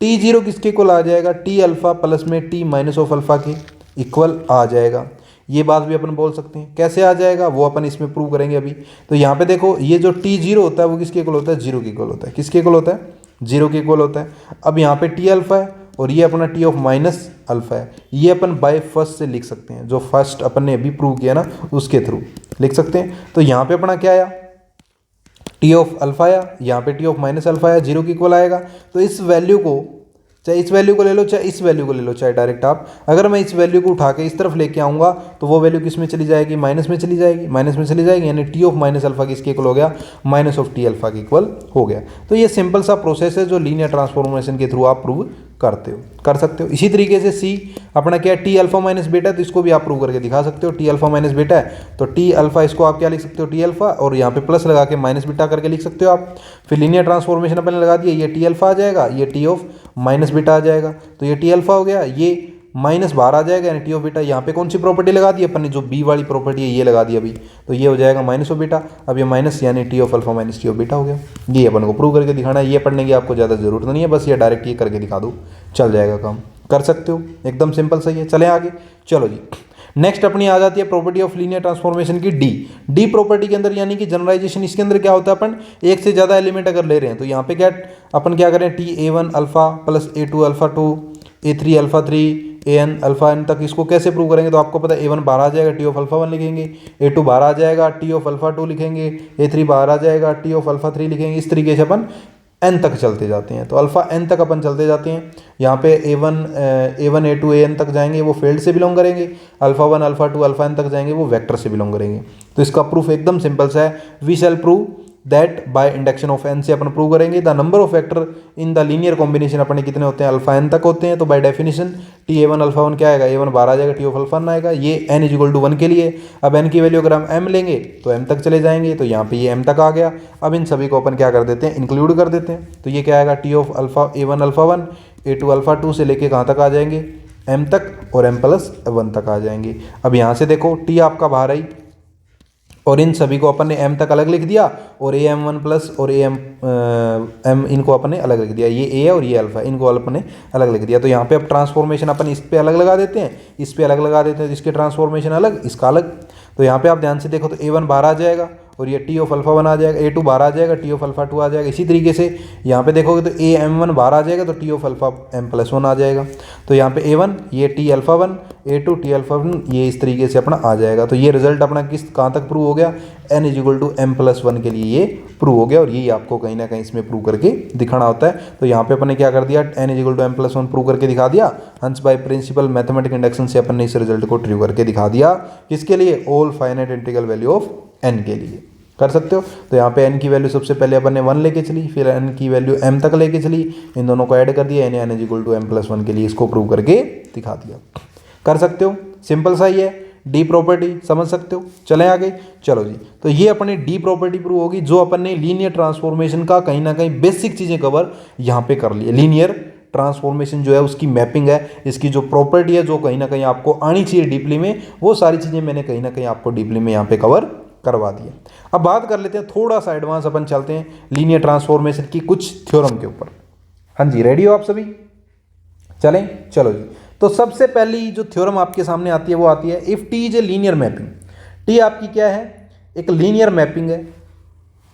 T0 किसके इक्वल आ जाएगा, टी अल्फा प्लस में टी माइनस ऑफ अल्फा के इक्वल आ जाएगा। ये बात भी अपन बोल सकते हैं, कैसे आ जाएगा वो अपन इसमें प्रूव करेंगे अभी। तो यहाँ पे देखो, ये जो T0 होता है वो किसके इक्वल होता है, 0 के इक्वल होता है। किसके इक्वल होता है, 0 के इक्वल होता है। अब यहाँ पे टी अल्फा है और ये अपना टी ऑफ माइनस अल्फा है, ये अपन बाय फर्स्ट से लिख सकते हैं, जो फर्स्ट अपन ने अभी प्रूव किया ना उसके थ्रू लिख सकते हैं। तो यहाँ पे अपना क्या आया, टी ऑफ अल्फा आया, यहाँ पे टी ऑफ माइनस अल्फा आया, 0 के इक्वल आएगा। तो इस वैल्यू को, चाहे इस वैल्यू को ले लो चाहे इस वैल्यू को ले लो, चाहे डायरेक्ट आप, अगर मैं इस वैल्यू को उठा के इस तरफ लेके आऊँगा तो वो वैल्यू किस में चली जाएगी, माइनस में चली जाएगी, माइनस में चली जाएगी, यानी टी ऑफ माइनस अल्फा किसके इक्वल हो गया, माइनस ऑफ टी अल्फा के इक्वल हो गया। तो ये सिंपल सा प्रोसेस है जो लीनियर ट्रांसफॉर्मेशन के थ्रू आप प्रूव करते हो, कर सकते हो। इसी तरीके से सी अपना क्या है, टी अल्फा माइनस बेटा है, तो इसको भी आप प्रूव करके दिखा सकते हो। टी अल्फा माइनस बेटा है तो टी अल्फा, इसको आप क्या लिख सकते हो, टी अल्फा, और यहाँ पे प्लस लगा के माइनस बेटा करके लिख सकते हो आप। फिर लीनियर ट्रांसफॉर्मेशन अपन ने लगा दिया, ये टी अल्फा आ जाएगा, ये टी ऑफ माइनस बेटा आ जाएगा, तो ये टी अल्फा हो गया, ये माइनस बाहर आ जाएगा, यानी टी ऑफ बेटा। यहाँ पे कौन सी प्रॉपर्टी लगा दी अपन ने, जो बी वाली प्रॉपर्टी है ये लगा दी अभी, तो ये हो जाएगा माइनस ऑफ बेटा। अब ये माइनस यानी T of alpha minus T of बेटा हो गया। ये अपन को प्रूव करके दिखाना है, ये पढ़ने की आपको ज़्यादा जरूरत नहीं है, बस ये डायरेक्ट ये करके दिखा दो, चल जाएगा काम, कर सकते हो, एकदम सिंपल सही है। चलें आगे, चलो जी। नेक्स्ट अपनी आ जाती है प्रॉपर्टी ऑफ लीनियर ट्रांसफॉर्मेशन की डी प्रॉपर्टी के अंदर, यानी कि जनरलाइजेशन। इसके अंदर क्या होता है, अपन एक से ज़्यादा एलिमेंट अगर ले रहे हैं तो यहाँ पे क्या अपन क्या करें, T A1 alpha plus A2 alpha 2 A3 alpha 3 AN alpha n तक, इसको कैसे प्रूव करेंगे, तो आपको पता है A1 बाहर आ जाएगा, टी ऑफ अल्फा 1 लिखेंगे, A2 बाहर आ जाएगा, टी ऑफ अल्फा 2 लिखेंगे, A3 बाहर आ जाएगा, टी ऑफ अल्फा 3 लिखेंगे। इस तरीके से अपन n तक चलते जाते हैं, तो अल्फा n तक अपन चलते जाते हैं। यहाँ पे A1 A2 AN तक जाएंगे वो फील्ड से बिलोंग करेंगे, अल्फा 1 अल्फा 2 अल्फा n तक जाएंगे वो वेक्टर से बिलोंग करेंगे। तो इसका प्रूफ एकदम सिंपल सा है, we shall prove that by induction of n से अपन प्रूव करेंगे the number of vector in the linear combination अपने कितने होते हैं, अल्फा n तक होते हैं। तो by definition T A1 alpha 1 क्या आएगा, A1 बाहर आ जाएगा, टी ऑफ अल्फा 1 आएगा, ये n इक्वल टू 1 के लिए। अब n की वैल्यू अगर हम m लेंगे तो m तक चले जाएंगे, तो यहाँ पे ये m तक आ गया। अब इन सभी को अपन क्या कर देते हैं, इंक्लूड कर देते हैं, तो ये क्या आएगा, T of alpha A1 alpha 1 A2 alpha 2 से लेके कहाँ तक आ जाएंगे, m तक, और m प्लस 1 तक आ जाएंगे। अब यहाँ से देखो t आपका बाहर आई, और इन सभी को अपन ने m तक अलग लिख दिया, और AM1 प्लस और m इनको अपन ने अलग लिख दिया, ये a है और ये अल्फा, इनको अपन ने अलग लिख दिया। तो यहाँ पे अब ट्रांसफॉर्मेशन अपन इस पे अलग लगा देते हैं, इस पे अलग लगा देते हैं, इसके ट्रांसफॉर्मेशन अलग, इसका अलग। तो यहाँ पे आप ध्यान से देखो तो A1 बाहर आ जाएगा, और ये टी ऑफ अल्फा 1 आ जाएगा, A2 बाहर आ जाएगा, टी ऑफ अल्फा 2 आ जाएगा। इसी तरीके से यहाँ पे देखोगे तो AM1 बाहर आ जाएगा, तो T of alpha m plus 1 आ जाएगा। तो यहाँ पे A1 ये T alpha 1, A2 T alpha 1, ये इस तरीके से अपना आ जाएगा। तो ये रिजल्ट अपना किस कहाँ तक प्रूव हो गया, n equal to m plus 1 के लिए ये प्रूव हो गया, और यही आपको कहीं ना कहीं इसमें प्रूव करके दिखाना होता है। तो यहाँ पे अपन ने क्या कर दिया, n equal to m plus 1 prove करके दिखा दिया। हंस बाय प्रिंसिपल मैथमेटिकल इंडक्शन से अपन ने इस रिजल्ट को ट्रू करके दिखा दिया, किसके लिए, all finite integral value of n के लिए, कर सकते हो। तो यहाँ पे n की वैल्यू सबसे पहले अपन ने 1 लेके चली, फिर n की वैल्यू m तक लेके चली, इन दोनों को ऐड कर दिया, n equal to m plus 1 के लिए इसको प्रूव करके दिखा दिया, कर सकते हो। सिंपल सा ही है, डी प्रॉपर्टी समझ सकते हो। चलें आगे, चलो जी। तो ये अपनी डी प्रॉपर्टी प्रूव होगी, जो अपन ने लीनियर ट्रांसफॉर्मेशन का कहीं ना कहीं बेसिक चीज़ें कवर यहाँ पे कर ली, लीनियर ट्रांसफॉर्मेशन जो है उसकी मैपिंग है, इसकी जो प्रॉपर्टी है जो कहीं ना कहीं आपको आनी चाहिए डीपली में, वो सारी चीज़ें मैंने कहीं ना कहीं आपको डीपली में यहाँ पे कवर करवा दिया। अब बात कर लेते हैं थोड़ा सा एडवांस, अपन चलते हैं लीनियर ट्रांसफॉर्मेशन की कुछ थ्योरम के ऊपर। हाँ जी, रेडी हो आप सभी? चलें, चलो जी। तो सबसे पहली जो थ्योरम आपके सामने आती है वो आती है if T is a linear mapping. T आपकी क्या है? एक लीनियर मैपिंग है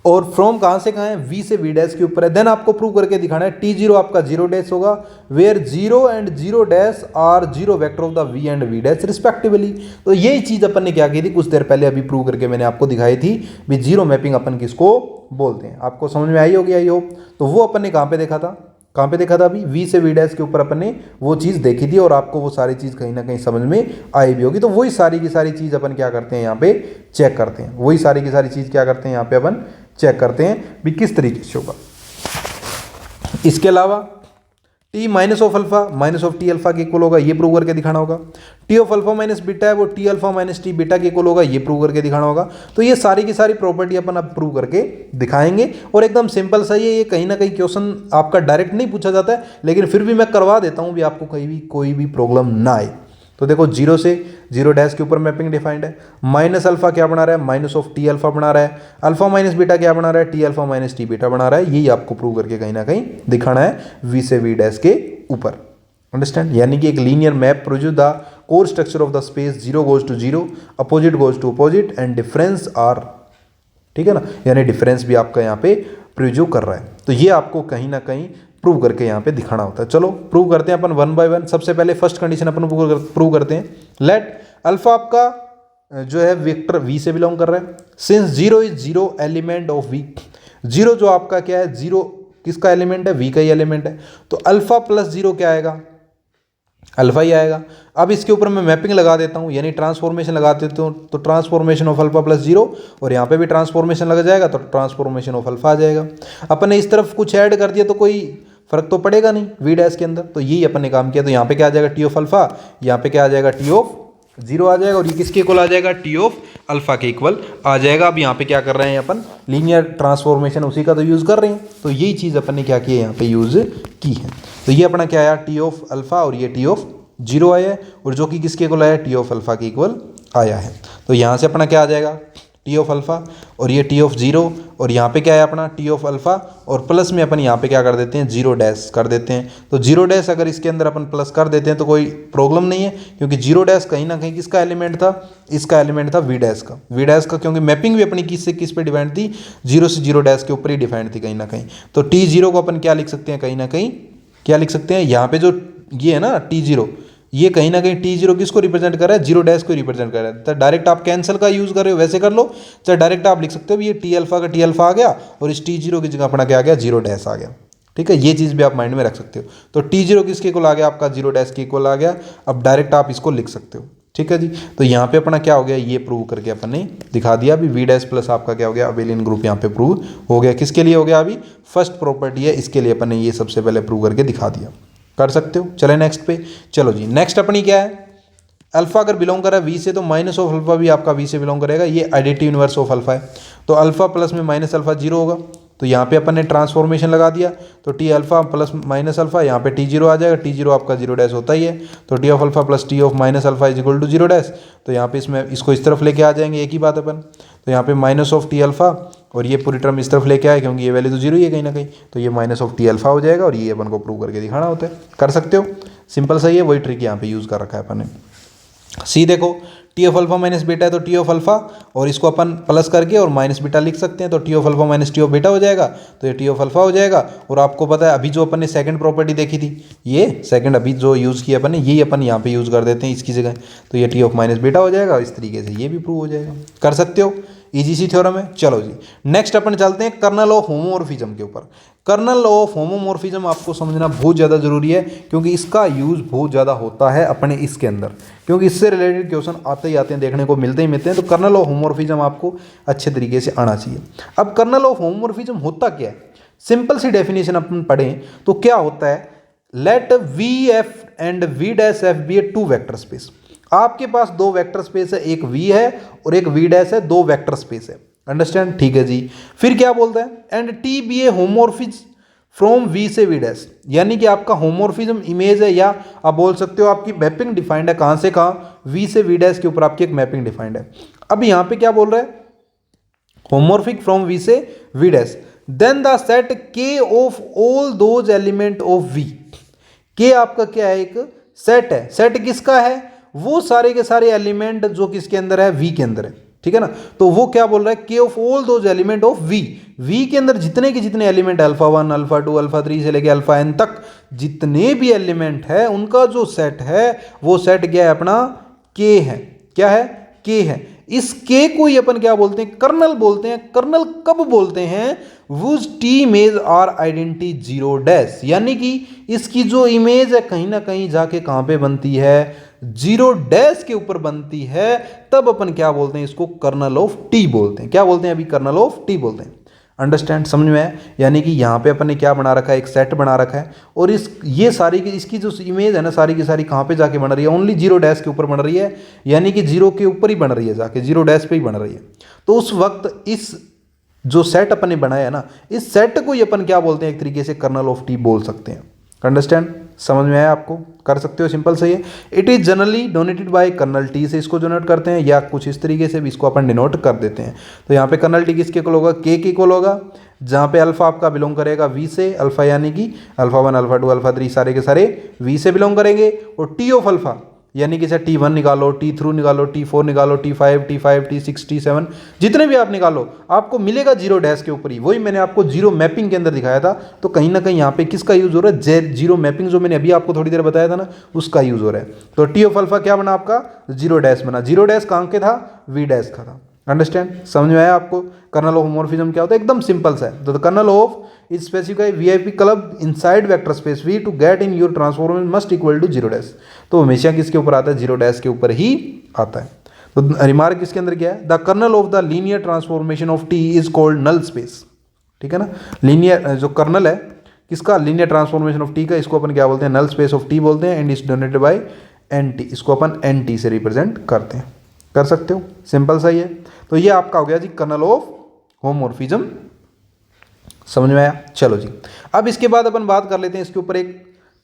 और फ्रॉम कहाँ से कहाँ है? वी से वी डैश के ऊपर है। देन आपको प्रूव करके दिखाना है टी जीरो आपका जीरो डैश होगा, where zero and zero dash are zero vector of the V and V dash respectively. तो यही चीज अपन ने क्या की थी कुछ देर पहले, अभी प्रूव करके मैंने आपको दिखाई थी भी जीरो मैपिंग अपन किसको बोलते हैं। आपको समझ में आई होगी, आई होप। तो वो अपन ने कहाँ पे देखा था? कहाँ पे देखा था? अभी वी से वी डैश के ऊपर अपन ने वो चीज़ देखी थी और आपको वो सारी चीज़ कहीं ना कहीं समझ में आई भी होगी। तो वही सारी की सारी चीज़ अपन क्या करते हैं यहाँ पे चेक करते हैं, वही सारी की सारी चीज़ क्या करते हैं यहाँ पे अपन चेक करते हैं भी किस तरीके से होगा। इसके अलावा T minus of alpha minus of T alpha के इक्वल होगा, ये प्रूव करके दिखाना होगा। T of alpha minus beta है वो T alpha minus T beta के इक्वल होगा, ये प्रूव करके दिखाना होगा। तो ये सारी की सारी प्रॉपर्टी अपन अब प्रूव करके दिखाएंगे और एकदम सिंपल सा ये कहीं ना कहीं क्वेश्चन आपका डायरेक्ट नहीं पूछा जाता है, लेकिन फिर भी मैं करवा देता हूँ भी आपको कहीं भी कोई भी प्रॉब्लम ना आए। तो देखो जीरो से जीरो डैश के ऊपर मैपिंग डिफाइंड है। माइनस अल्फा क्या बना रहा है? माइनस ऑफ टी अल्फा बना रहा है। अल्फा माइनस बीटा क्या बना रहा है? T alpha minus T beta बना रहा है। यही आपको प्रूव करके कहीं ना कहीं दिखाना है वी से वी डैश के ऊपर। अंडरस्टैंड? यानी कि एक linear map produce the core structure of the space, zero goes to zero, opposite goes to opposite and difference are, ठीक है ना, यानी डिफरेंस भी आपका यहाँ पे प्रोड्यू कर रहा है। तो ये आपको कहीं ना कहीं प्रूव करके यहाँ पे दिखाना होता है। चलो प्रूव करते हैं अपन वन बाय वन। सबसे पहले फर्स्ट कंडीशन अपन प्रूव करते हैं। लेट अल्फा आपका जो है वेक्टर वी से बिलोंग कर रहा है, since zero is zero element of V. Zero जो आपका क्या है? जीरो किसका एलिमेंट है? वी का ही एलिमेंट है। तो अल्फा प्लस जीरो क्या आएगा? अल्फा ही आएगा। अब इसके ऊपर मैं मैपिंग लगा देता हूँ, यानी ट्रांसफॉर्मेशन लगा देता हूँ। तो transformation of alpha plus zero, और यहाँ पे भी ट्रांसफॉर्मेशन लग जाएगा तो ट्रांसफॉर्मेशन ऑफ अल्फा आ जाएगा। अपन ने इस तरफ कुछ ऐड कर दिया तो कोई फर्क तो पड़ेगा नहीं वी डैश के अंदर। तो यही अपन ने काम किया। तो यहाँ पे क्या आ जाएगा? टी ऑफ अल्फा, यहाँ पे क्या आ जाएगा? टी ऑफ जीरो आ जाएगा, और ये किसके इक्वल आ जाएगा? टी ऑफ अल्फा के इक्वल आ जाएगा। अब यहाँ पे क्या कर रहे हैं अपन? लीनियर ट्रांसफॉर्मेशन उसी का तो यूज़ कर रहे हैं। तो यही चीज़ अपन ने क्या की है? यहाँ पे यूज़ की है। तो ये अपना क्या आया? टी ऑफ अल्फा, और ये टी ऑफ जीरो आया है, और जो कि किसके इक्वल आया? टी ऑफ अल्फा के इक्वल आया है। तो यहाँ से अपना क्या आ जाएगा? टी ऑफ अल्फा, और ये टी ऑफ जीरो, और यहाँ पे क्या है अपना? टी ऑफ अल्फा, और प्लस में अपन यहाँ पे क्या कर देते हैं? जीरो डैश कर देते हैं। तो जीरो डैश अगर इसके अंदर अपन प्लस कर देते हैं तो कोई प्रॉब्लम नहीं है, क्योंकि जीरो डैश कहीं ना कहीं किसका एलिमेंट था? इसका एलिमेंट था वी डैश का। वी डैश का, क्योंकि मैपिंग भी अपनी किस से किस पे डिपेंड थी? जीरो से जीरो डैश के ऊपर ही डिपेंड थी कहीं ना कहीं। तो टी जीरो को अपन क्या लिख सकते हैं? कहीं ना कहीं क्या लिख सकते हैं? यहाँ पे जो ये है ना टी जीरो, ये कहीं ना कहीं टी जीरो किसको रिप्रेजेंट कर रहा है? जीरो डैश को रिप्रेजेंट कर रहा है। तो डायरेक्ट आप कैंसिल का यूज कर रहे हो वैसे कर लो, चाहे डायरेक्ट आप लिख सकते हो ये टी अल्फा का टी अल्फा आ गया, और इस टी जीरो की जगह अपना क्या आ गया? जीरो डैश आ गया। ठीक है, ये चीज़ भी आप माइंड में रख सकते हो। तो टी जीरो किसके इक्वल आ गया? आपका जीरो डैश के इक्वल आ गया। अब डायरेक्ट आप इसको लिख सकते हो। ठीक है जी। तो यहाँ पे अपना क्या हो गया? ये प्रूव करके अपन ने दिखा दिया। अभी वी डैश प्लस आपका क्या हो गया? अबेलियन ग्रुप यहाँ पे प्रूव हो गया। किसके लिए हो गया? अभी फर्स्ट प्रॉपर्टी है, इसके लिए अपन ने ये सबसे पहले प्रूव करके दिखा दिया। कर सकते हो। चले नेक्स्ट पे। चलो जी, नेक्स्ट अपनी क्या है? अल्फा अगर बिलोंग कर रहा है वी से, तो माइनस ऑफ अल्फा भी आपका वी से बिलोंग करेगा। ये एडिटिव इनवर्स ऑफ अल्फा है। तो अल्फा प्लस में माइनस अल्फा जीरो होगा। तो यहाँ पे अपन ने ट्रांसफॉर्मेशन लगा दिया। तो T alpha plus minus alpha, यहाँ पे टी जीरो आ जाएगा। टी जीरो आपका जीरो डैश होता ही है। तो T of alpha plus T of minus alpha is equal to zero dash. तो यहाँ पे इसमें इसको इस तरफ लेके आ जाएंगे, एक ही बात अपन। तो यहाँ पे माइनस ऑफ टी अल्फा, और ये पूरी टर्म इस तरफ लेके आए क्योंकि ये वैल्यू तो जीरो ही है कहीं ना कहीं। तो ये माइनस ऑफ टी अल्फा हो जाएगा, और ये अपन को प्रूव करके दिखाना होता है। कर सकते हो, सिंपल सा ही है। वही ट्रिक यहाँ पे यूज़ कर रखा है अपन ने। सी देखो, T of alpha minus beta है तो टी ऑफ अल्फा, और इसको अपन प्लस करके और माइनस बीटा लिख सकते हैं। तो T of alpha minus T of beta हो जाएगा। तो ये टी ऑफ अल्फा हो जाएगा। और आपको पता है अभी जो अपन ने सेकंड प्रॉपर्टी देखी थी, ये सेकंड अभी जो यूज़ किया अपन ने, यही अपन यहाँ पे यूज़ कर देते हैं इसकी जगह। तो ये टी ऑफ माइनस बीटा हो जाएगा। इस तरीके से ये भी प्रूव हो जाएगा। कर सकते हो, इजी सी थ्योरम है। चलो जी, नेक्स्ट अपन चलते हैं कर्नल ऑफ होमोमॉर्फिज्म के ऊपर। कर्नल ऑफ होमोमॉर्फिज्म आपको समझना बहुत ज़्यादा जरूरी है, क्योंकि इसका यूज़ बहुत ज़्यादा होता है अपने इसके अंदर, क्योंकि इससे रिलेटेड क्वेश्चन आते ही आते हैं, देखने को मिलते ही मिलते हैं। तो कर्नल ऑफ होमोमॉर्फिज्म आपको अच्छे तरीके से आना चाहिए। अब कर्नल ऑफ होमोमॉर्फिज्म होता क्या है? सिंपल सी डेफिनेशन अपन पढ़ें तो क्या होता है? Let V F and V dash F be a two vector space. आपके पास दो वेक्टर स्पेस है, एक वी है और एक वी डैश है, दो वेक्टर स्पेस है। अंडरस्टैंड? ठीक है जी। फिर क्या बोलता है? And T be a homomorphism from V से वी डैश, यानी कि आपका होमोर्फिज्म इमेज है, या आप बोल सकते हो आपकी मैपिंग डिफाइंड है। कहां से कहां? वी से वी डैश के ऊपर आपकी एक मैपिंग डिफाइंड है। अब यहां पे क्या बोल रहा है? होमोर्फिक फ्रॉम वी से V dash, then the set K of all those element of V. K आपका क्या है? एक सेट है। सेट किसका है? वो सारे के सारे एलिमेंट जो किसके अंदर है? वी के अंदर है, ठीक है ना। तो वो क्या बोल रहा है? के of all those element of V, V के अंदर जितने के जितने एलिमेंट, अल्फा 1 अल्फा 2 अल्फा 3 से लेके अल्फा एन तक जितने भी एलिमेंट है उनका जो सेट है वो सेट क्या है? अपना के है। क्या है? के है। इस के को ही अपन क्या बोलते हैं? कर्नल बोलते हैं। कर्नल कब बोलते हैं? Whose T image are identity zero dash, यानी कि इसकी जो इमेज है कहीं ना कहीं जाके कहां पे बनती है? जीरो डैश के ऊपर बनती है। तब अपन क्या बोलते हैं? इसको कर्नल ऑफ टी बोलते हैं। क्या बोलते हैं? अभी कर्नल ऑफ टी बोलते हैं। अंडरस्टैंड, समझ में आया? यानी कि यहाँ पे अपन ने क्या बना रखा है? एक सेट बना रखा है, और ये सारी की इसकी जो इमेज है ना सारी की सारी कहाँ पे जाके बन रही है? ओनली जीरो डैश के ऊपर बन रही है, यानी कि जीरो के ऊपर ही बन रही है, जाके जीरो डैश पे ही बन रही है। तो उस वक्त इस जो सेट अपन ने बनाया है ना, इस सेट को ही अपन क्या बोलते हैं? एक तरीके से कर्नल ऑफ टी बोल सकते हैं। अंडरस्टैंड, समझ में आया आपको? कर सकते हो, सिंपल सही है। It is generally donated by kernel T से इसको डिनोट करते हैं, या कुछ इस तरीके से भी इसको अपन डिनोट कर देते हैं। तो यहाँ पे कर्नल टी किसके इक्वल होगा? के इक्वल होगा, जहाँ पे अल्फा आपका बिलोंग करेगा वी से, अल्फा यानी कि अल्फा 1 अल्फा 2 अल्फा 3 सारे के सारे वी से बिलोंग करेंगे, और टी ऑफ अल्फा यानी कि सर T1 निकालो, T3 निकालो, T4 निकालो, T5 T6 T7 जितने भी आप निकालो आपको मिलेगा जीरो डैश के ऊपर ही। वही मैंने आपको जीरो मैपिंग के अंदर दिखाया था। तो कहीं ना कहीं यहाँ पे किसका यूज हो रहा है? जीरो मैपिंग, जो मैंने अभी आपको थोड़ी देर बताया था ना, उसका यूज हो रहा है। तो टी ऑफ अल्फा क्या बना आपका? जीरो डैश बना। जीरो डैश कहाँ के था? वी डैश का था। अंडरस्टैंड, समझ में आया आपको? कर्नल ऑफ होमोर्फिज्म क्या होता है? एकदम सिंपल सा है। तो kernel of is specify VIP club inside vector space V to get in your transformation must equal to zero dash. तो हमेशा किसके ऊपर आता है? जीरो डैश के ऊपर ही आता है। तो रिमार्क किसके अंदर क्या है? The kernel of the linear transformation of T is called null space, ठीक है ना। लीनियर जो कर्नल है किसका? लीनियर ट्रांसफॉर्मेशन ऑफ टी का, इसको अपन क्या बोलते हैं? नल स्पेस ऑफ टी बोलते हैं। And is donated by N T, इसको अपन एन टी से रिप्रेजेंट करते हैं। कर सकते हो, सिंपल सा ही है। तो ये आपका हो गया जी कर्नल ऑफ होमोर्फिज्म। समझ में आया? चलो जी, अब इसके बाद अपन बात कर लेते हैं इसके ऊपर एक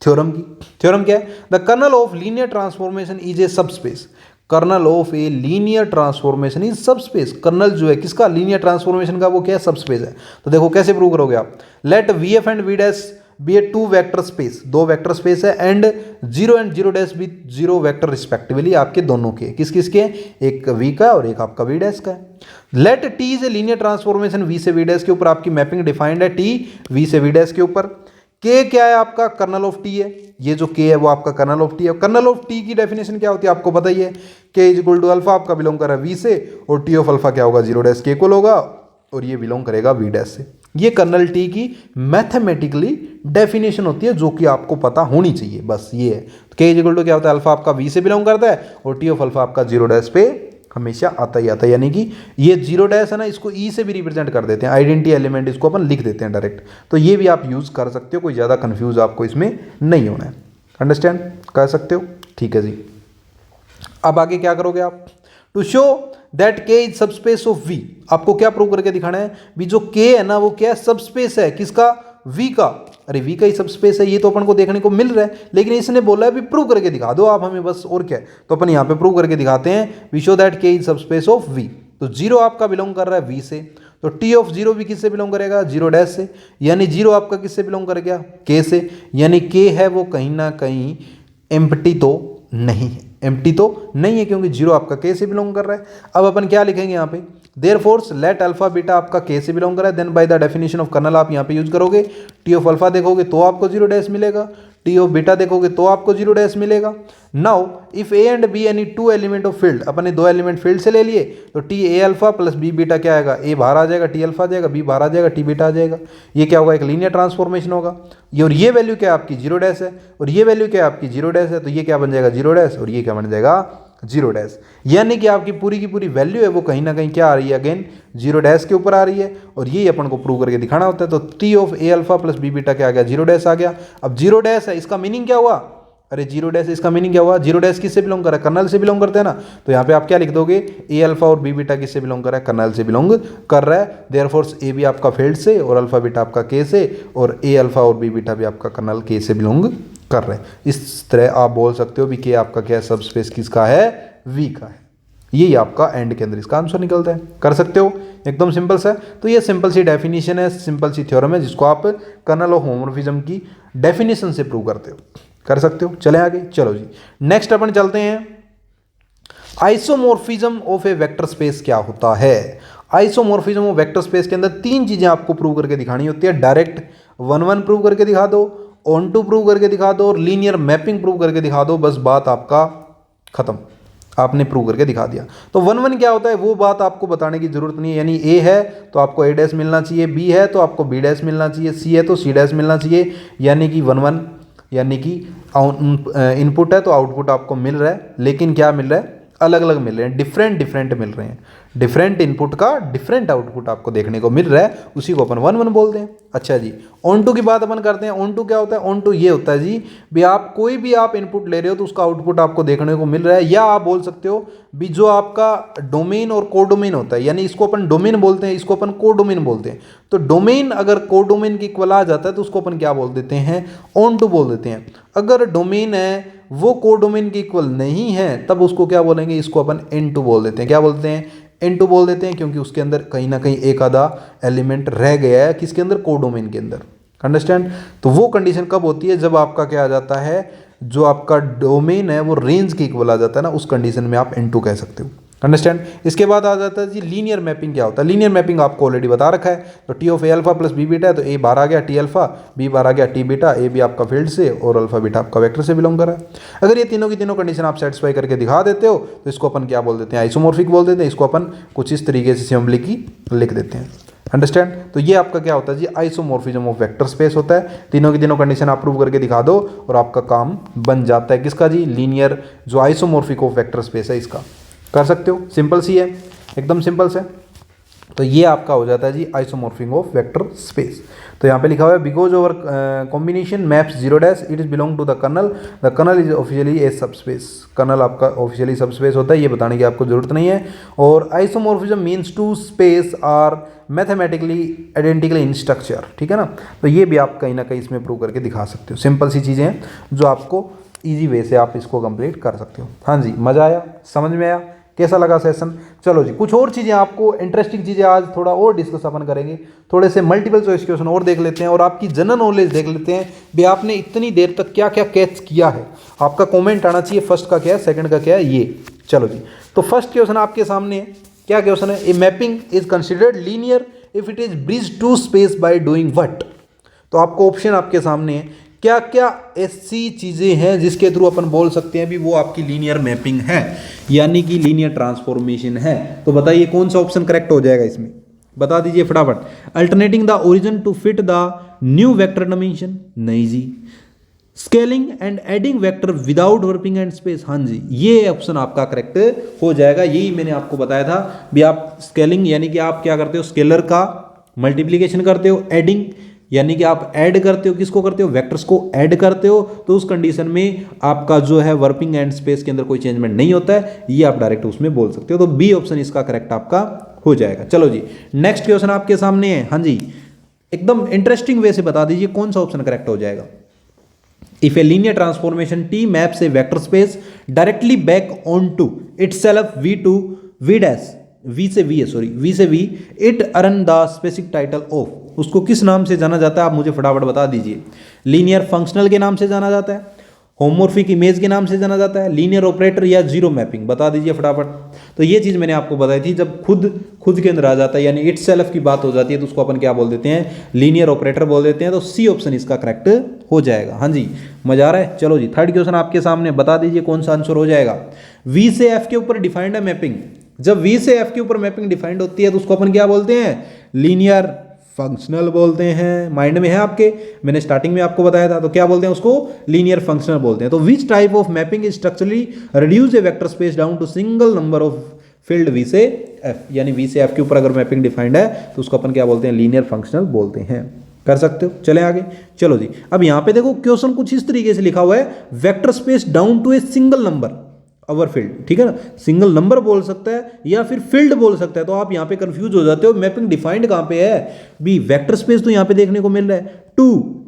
थ्योरम की। थ्योरम क्या है? The kernel of linear transformation is a subspace. Kernel of a linear transformation is subspace. Kernel जो है किसका? लीनियर ट्रांसफॉर्मेशन का, वो क्या है? सबस्पेस है। तो देखो कैसे प्रूव करोगे आप? Let V F and V dash be a two vector space, दो वेक्टर स्पेस है, एंड जीरो डैश भी जीरो वेक्टर रिस्पेक्टिवली आपके दोनों के। किस किस के? एक वी का और एक आपका वी डैश का है। Let T is a linear transformation V से वी डैश के ऊपर आपकी मैपिंग डिफाइंड है, टी वी से वी डैश के ऊपर। के क्या है आपका? कर्नल ऑफ टी है। ये जो के है वो आपका कर्नल ऑफ टी है। कर्नल ऑफ टी की डेफिनेशन क्या होती है आपको पता ही है? के इज इक्वल टू अल्फा आपका बिलोंग कर रहा है वी से, और टी ऑफ अल्फा क्या होगा? जीरो डैश के इक्वल होगा, और ये बिलोंग करेगा वी डैश से। ये कर्नल टी की मैथमेटिकली डेफिनेशन होती है, जो कि आपको पता होनी चाहिए। बस ये है। के इज इक्वल टू क्या होता है? अल्फा आपका वी से बिलोंग करता है, और टी ऑफ अल्फा आपका जीरो डैश पे हमेशा आता ही आता है। यानी कि ये जीरो डैश है ना, इसको ई से भी रिप्रेजेंट कर देते हैं, आइडेंटिटी एलिमेंट इसको अपन लिख देते हैं डायरेक्ट। तो ये भी आप यूज कर सकते हो, कोई ज़्यादा कंफ्यूज आपको इसमें नहीं होना है। अंडरस्टैंड कर सकते हो? ठीक है जी। अब आगे क्या करोगे आप? टू शो दैट के इज सबस्पेस ऑफ वी, आपको क्या प्रूव करके दिखाना है? भी जो के है ना वो क्या है? सबस्पेस है। किसका? वी का। अरे वी का ही सबस्पेस है, ये तो अपन को देखने को मिल रहा है, लेकिन इसने बोला है भी प्रूव करके दिखा दो आप हमें, बस और क्या है। तो अपन यहाँ पे प्रूव करके दिखाते हैं। वी शो दैट के इज सबस्पेस ऑफ वी। तो जीरो आपका बिलोंग कर रहा है वी से, तो टी ऑफ जीरो भी किससे बिलोंग करेगा? जीरो डैश से। यानी जीरो आपका किससे बिलोंग कर गया? के से। यानी के है वो कहीं ना कहीं एम्प्टी तो नहीं है, एम्प्टी तो नहीं है, क्योंकि जीरो आपका के से बिलोंग कर रहा है। अब अपन क्या लिखेंगे यहाँ पे? देयरफॉर लेट अल्फा बीटा आपका के से बिलोंग कर रहा है, then by the definition of kernel आप यहाँ पे यूज करोगे। टी ऑफ अल्फा देखोगे तो आपको जीरो डैश मिलेगा, टी ऑफ बीटा देखोगे तो आपको जीरो डैश मिलेगा। Now if a and b any two element of field, अपने दो एलिमेंट फील्ड से ले लिए, तो T a alpha plus B beta क्या आएगा? ए बाहर आ जाएगा, टी अल्फा आ जाएगा, बी बाहर आ जाएगा, टी बीटा आ जाएगा। ये क्या होगा? एक लीनियर ट्रांसफॉर्मेशन होगा। ये और ये वैल्यू क्या आपकी? जीरो डैश है, और ये वैल्यू क्या आपकी? जीरो डैश है। तो ये क्या बन जाएगा? जीरो डैश, और ये क्या बन जाएगा? Zero dash. यानी कि आपकी पूरी की पूरी वैल्यू है वो कहीं ना कहीं क्या आ रही है? अगेन जीरो डैश के ऊपर आ रही है, और ये अपन को प्रूव करके दिखाना होता है। तो T of A alpha plus B beta क्या आ गया? जीरो डैश आ गया। अब जीरो डैश है, इसका मीनिंग क्या हुआ? अरे जीरो डैश, इसका मीनिंग क्या हुआ? जीरो डैश किससे बिलोंग कर रहा है? कर्नल से बिलोंग करते हैं ना। तो यहाँ पे आप क्या लिख दोगे? ए अल्फा और बी बीटा किससे बिलोंग कर रहा है? कर्नल से बिलोंग कर रहा है। देयरफॉर ए भी आपका फील्ड से और अल्फा बीटा आपका के से, और ए अल्फा और बी बीटा भी आपका कर्नल के से बिलोंग कर रहे हैं। इस तरह आप बोल सकते हो भी के आपका क्या है? सब स्पेस किसका है? वी का है। यही आपका एंड के अंदर इसका आंसर निकलता है। कर सकते हो, एकदम सिंपल सा है। तो ये सिंपल सी डेफिनेशन है, सिंपल सी थ्योरम है, जिसको आप कर्नल ऑफ होमोमॉर्फिज्म की डेफिनेशन से प्रूव करते हो। कर सकते हो। चलें आगे, चलो जी नेक्स्ट अपन चलते हैं। Isomorphism of A vector space क्या होता है? आइसोमॉर्फिज्म ऑफ वेक्टर स्पेस के अंदर तीन चीजें आपको प्रूव करके दिखानी होती है। डायरेक्ट 1-1 प्रूव करके दिखा दो, ऑन टू प्रूव करके दिखा दो, और लीनियर मैपिंग प्रूव करके दिखा दो। बस बात आपका खत्म, आपने प्रूव करके दिखा दिया। तो 1-1 क्या होता है वो बात आपको बताने की जरूरत नहीं है। यानी ए है तो आपको ए डैश मिलना चाहिए, बी है तो आपको बी डैश मिलना चाहिए, सी है तो सी डैश मिलना चाहिए। यानी कि 1-1 यानी कि इनपुट है तो आउटपुट आपको मिल रहा है, लेकिन क्या मिल रहा है? अलग अलग मिल रहे हैं, डिफरेंट मिल रहे हैं। डिफरेंट इनपुट का डिफरेंट आउटपुट आपको देखने को मिल रहा है, उसी को अपन 1-1 बोलते हैं। अच्छा जी, ऑन टू की बात अपन करते हैं। ऑन टू क्या होता है? ऑन टू ये होता है जी भी आप कोई भी आप इनपुट ले रहे हो तो उसका आउटपुट आपको देखने को मिल रहा है। या आप बोल सकते हो भी जो आपका डोमेन और कोडोमेन होता है, यानी इसको अपन डोमेन बोलते हैं, इसको अपन कोडोमेन बोलते हैं। तो डोमेन अगर कोडोमेन की इक्वल आ जाता है तो उसको अपन क्या बोल देते हैं? ऑन टू बोल देते हैं। अगर डोमेन है वो कोडोमेन की इक्वल नहीं है तब उसको क्या बोलेंगे? इसको अपन एन टू बोल देते हैं। क्या बोलते हैं? एन टू बोल देते हैं, क्योंकि उसके अंदर कहीं ना कहीं एक आधा एलिमेंट रह गया है। किसके अंदर? कोडोमेन के अंदर। अंडरस्टैंड? तो वो कंडीशन कब होती है? जब आपका क्या आ जाता है, जो आपका डोमेन है वो रेंज के इक्वल आ जाता है ना, उस कंडीशन में आप एन टू कह सकते हो। अंडरस्टैंड? इसके बाद आ जाता है जी लीनियर मैपिंग। क्या होता है लीनियर मैपिंग? आपको ऑलरेडी बता रखा है। तो T of A alpha plus B beta है तो ए बार आ गया टी अल्फा, बी बार आ गया टी बीटा, ए भी आपका फील्ड से और अल्फा बीटा आपका वेक्टर से बिलोंग कर रहा है। अगर ये तीनों की तीनों कंडीशन आप सेटिस्फाई करके दिखा देते हो तो इसको अपन क्या बोल देते हैं? आइसोमॉर्फिक बोल देते हैं। इसको अपन कुछ इस तरीके से सिंबल की लिख देते हैं। अंडरस्टैंड? तो ये आपका क्या होता है जी? आइसोमॉर्फिज्म ऑफ वेक्टर स्पेस होता है। तीनों की तीनों कंडीशन आप प्रूव करके दिखा दो और आपका काम बन जाता है। किसका जी? लीनियर जो आइसोमॉर्फिक ऑफ वेक्टर स्पेस है इसका। कर सकते हो, सिंपल सी है, एकदम सिंपल से। तो ये आपका हो जाता है जी आइसोमॉर्फिक ऑफ वेक्टर स्पेस। तो यहाँ पे लिखा हुआ है because over combination maps zero dash it is belong to the kernel is officially a subspace. Kernel आपका ऑफिशियली सबस्पेस होता है, ये बताने की आपको जरूरत नहीं है। और isomorphism means two space are mathematically identical in structure. ठीक है ना? तो ये भी आप कहीं ना कहीं इसमें प्रूव करके दिखा सकते हो। सिंपल सी चीज़ें हैं जो आपको ईजी वे से आप इसको कंप्लीट कर सकते हो। हाँ जी, मज़ा आया? समझ में आया? कैसा लगा सेशन? चलो जी, कुछ और चीज़ें आपको इंटरेस्टिंग चीज़ें आज थोड़ा और डिस्कस अपन करेंगे। थोड़े से मल्टीपल चॉइस क्वेश्चन और देख लेते हैं और आपकी जनरल नॉलेज देख लेते हैं भी आपने इतनी देर तक क्या क्या कैच किया है। आपका कमेंट आना चाहिए फर्स्ट का क्या है, सेकंड का क्या है, ये। चलो जी, तो फर्स्ट क्वेश्चन आपके सामने है। क्या क्वेश्चन है? A mapping is considered linear if it is bridge two space by doing what. तो आपको ऑप्शन आपके सामने है। क्या क्या ऐसी चीज़ें हैं जिसके थ्रू अपन बोल सकते हैं भी वो आपकी लीनियर मैपिंग है, यानी कि लीनियर ट्रांसफॉर्मेशन है। तो बताइए कौन सा ऑप्शन करेक्ट हो जाएगा इसमें? बता दीजिए फटाफट। Alternating the origin to fit the new vector dimension, नहीं जी। Scaling and adding vector without warping and space, हाँ जी, ये ऑप्शन आपका करेक्ट हो जाएगा। यही मैंने आपको बताया था भी आप स्केलिंग यानी कि आप क्या करते हो? स्केलर का मल्टीप्लीकेशन करते हो। एडिंग यानी कि आप ऐड करते हो, किसको करते हो? वेक्टर्स को ऐड करते हो। तो उस कंडीशन में आपका जो है वर्पिंग एंड स्पेस के अंदर कोई चेंजमेंट नहीं होता है, ये आप डायरेक्ट उसमें बोल सकते हो। तो बी ऑप्शन इसका करेक्ट आपका हो जाएगा। चलो जी, नेक्स्ट क्वेश्चन आपके सामने है। हाँ जी, एकदम इंटरेस्टिंग वे से बता दीजिए कौन सा ऑप्शन करेक्ट हो जाएगा। If a linear transformation T maps a vector space directly back onto itself V to V dash V से वी है, सॉरी वी से V, it earn the specific title of. उसको किस नाम से जाना जाता है? आप मुझे फटाफट बता दीजिए। लीनियर फंक्शनल के नाम से जाना जाता है, होमोमॉर्फिक इमेज के नाम से जाना जाता है, लीनियर ऑपरेटर या जीरो मैपिंग? बता दीजिए फटाफट। तो ये चीज़ मैंने आपको बताई थी, जब खुद के अंदर आ जाता है यानी इटसेल्फ की बात हो जाती है तो उसको अपन क्या बोल देते हैं? लीनियर ऑपरेटर बोल देते हैं। तो सी ऑप्शन इसका करेक्ट हो जाएगा। हाँ जी, मजा आ रहा है? चलो जी, थर्ड क्वेश्चन आपके सामने, बता दीजिए कौन सा आंसर हो जाएगा। वी से एफ के ऊपर डिफाइंड है मैपिंग। जब वी से एफ के ऊपर मैपिंग डिफाइंड होती है तो उसको अपन क्या बोलते हैं? लीनियर फंक्शनल बोलते हैं। माइंड में है आपके? मैंने स्टार्टिंग में आपको बताया था। तो क्या बोलते हैं उसको? लीनियर फंक्शनल बोलते हैं। तो which type of mapping is structurally reduce a vector space down to single number of field V से एफ, यानी वी से एफ के ऊपर अगर मैपिंग डिफाइंड है तो उसको अपन क्या बोलते हैं? लीनियर फंक्शनल बोलते हैं। कर सकते हो। चले आगे, चलो जी। अब यहाँ पे देखो क्वेश्चन कुछ इस तरीके से लिखा हुआ है, vector space down to a single number our field, ठीक है ना, सिंगल नंबर बोल सकता है या फिर फील्ड बोल सकता है। तो आप यहाँ पे कंफ्यूज हो जाते हो, मैपिंग डिफाइंड कहाँ पे है बी, वेक्टर स्पेस तो यहाँ पे देखने को मिल रहा है टू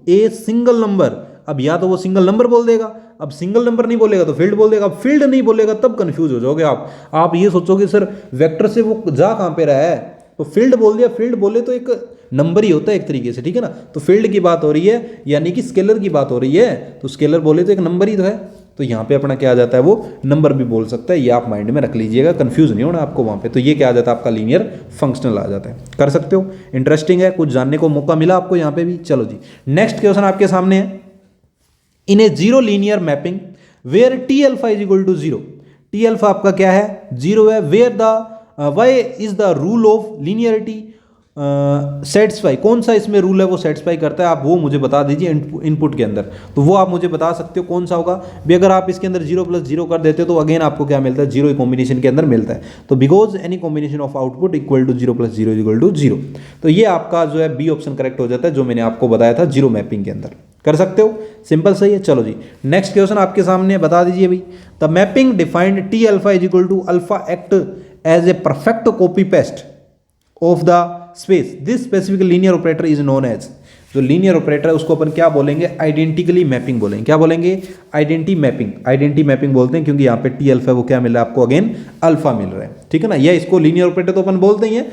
ए सिंगल नंबर। अब या तो वो सिंगल नंबर बोल देगा, अब सिंगल नंबर नहीं बोलेगा तो फील्ड बोल देगा, अब फील्ड नहीं बोलेगा तब कंफ्यूज हो जाओगे आप ये सोचोगे सर वेक्टर से वो जा कहाँ पे रहा है, तो फील्ड बोल दिया, फील्ड बोले तो एक नंबर ही होता है एक तरीके से, ठीक है ना। तो फील्ड की बात हो रही है यानी कि स्केलर की बात हो रही है, तो स्केलर बोले तो एक नंबर ही तो है, तो यहाँ पे अपना क्या आ जाता है, वो नंबर भी बोल सकता है। ये आप माइंड में रख लीजिएगा, कंफ्यूज नहीं होना आपको वहाँ पे। तो ये क्या आ जाता है आपका लीनियर फंक्शनल आ जाता है। कर सकते हो, इंटरेस्टिंग है, कुछ जानने को मौका मिला आपको यहाँ पे भी। चलो जी, नेक्स्ट क्वेश्चन आपके सामने है, in a zero linear mapping where T alpha is equal to zero, T alpha आपका क्या है, जीरो है, where the why is the rule of linearity satisfy, कौन सा इसमें रूल है वो सेटिस्फाई करता है, आप वो मुझे बता दीजिए इनपुट के अंदर। तो वो आप मुझे बता सकते हो कौन सा होगा भी। अगर आप इसके अंदर 0 + 0 कर देते हो तो अगेन आपको क्या मिलता है, जीरो ही कॉम्बिनेशन के अंदर मिलता है। तो because any combination of output equal to 0 + 0 equal to 0, तो ये आपका जो है बी ऑप्शन करेक्ट हो जाता है, जो मैंने आपको बताया था जीरो मैपिंग के अंदर। कर सकते हो, सिंपल सही है। चलो जी, नेक्स्ट क्वेश्चन आपके सामने बता दीजिए भाई, the mapping defined T alpha is equal to alpha act as a perfect copy paste of the space, this specific linear operator is known as, जो लीनियर ऑपरेटर है उसको अपन क्या बोलेंगे, आइडेंटिकली मैपिंग बोलेंगे। क्या बोलेंगे, आइडेंटी मैपिंग, आइडेंटी मैपिंग बोलते हैं, क्योंकि यहाँ पे टी अल्फा वो क्या मिल रहा है आपको, अगेन अल्फा मिल रहा है, ठीक है ना। या इसको लीनियर ऑपरेटर तो अपन बोलते ही हैं,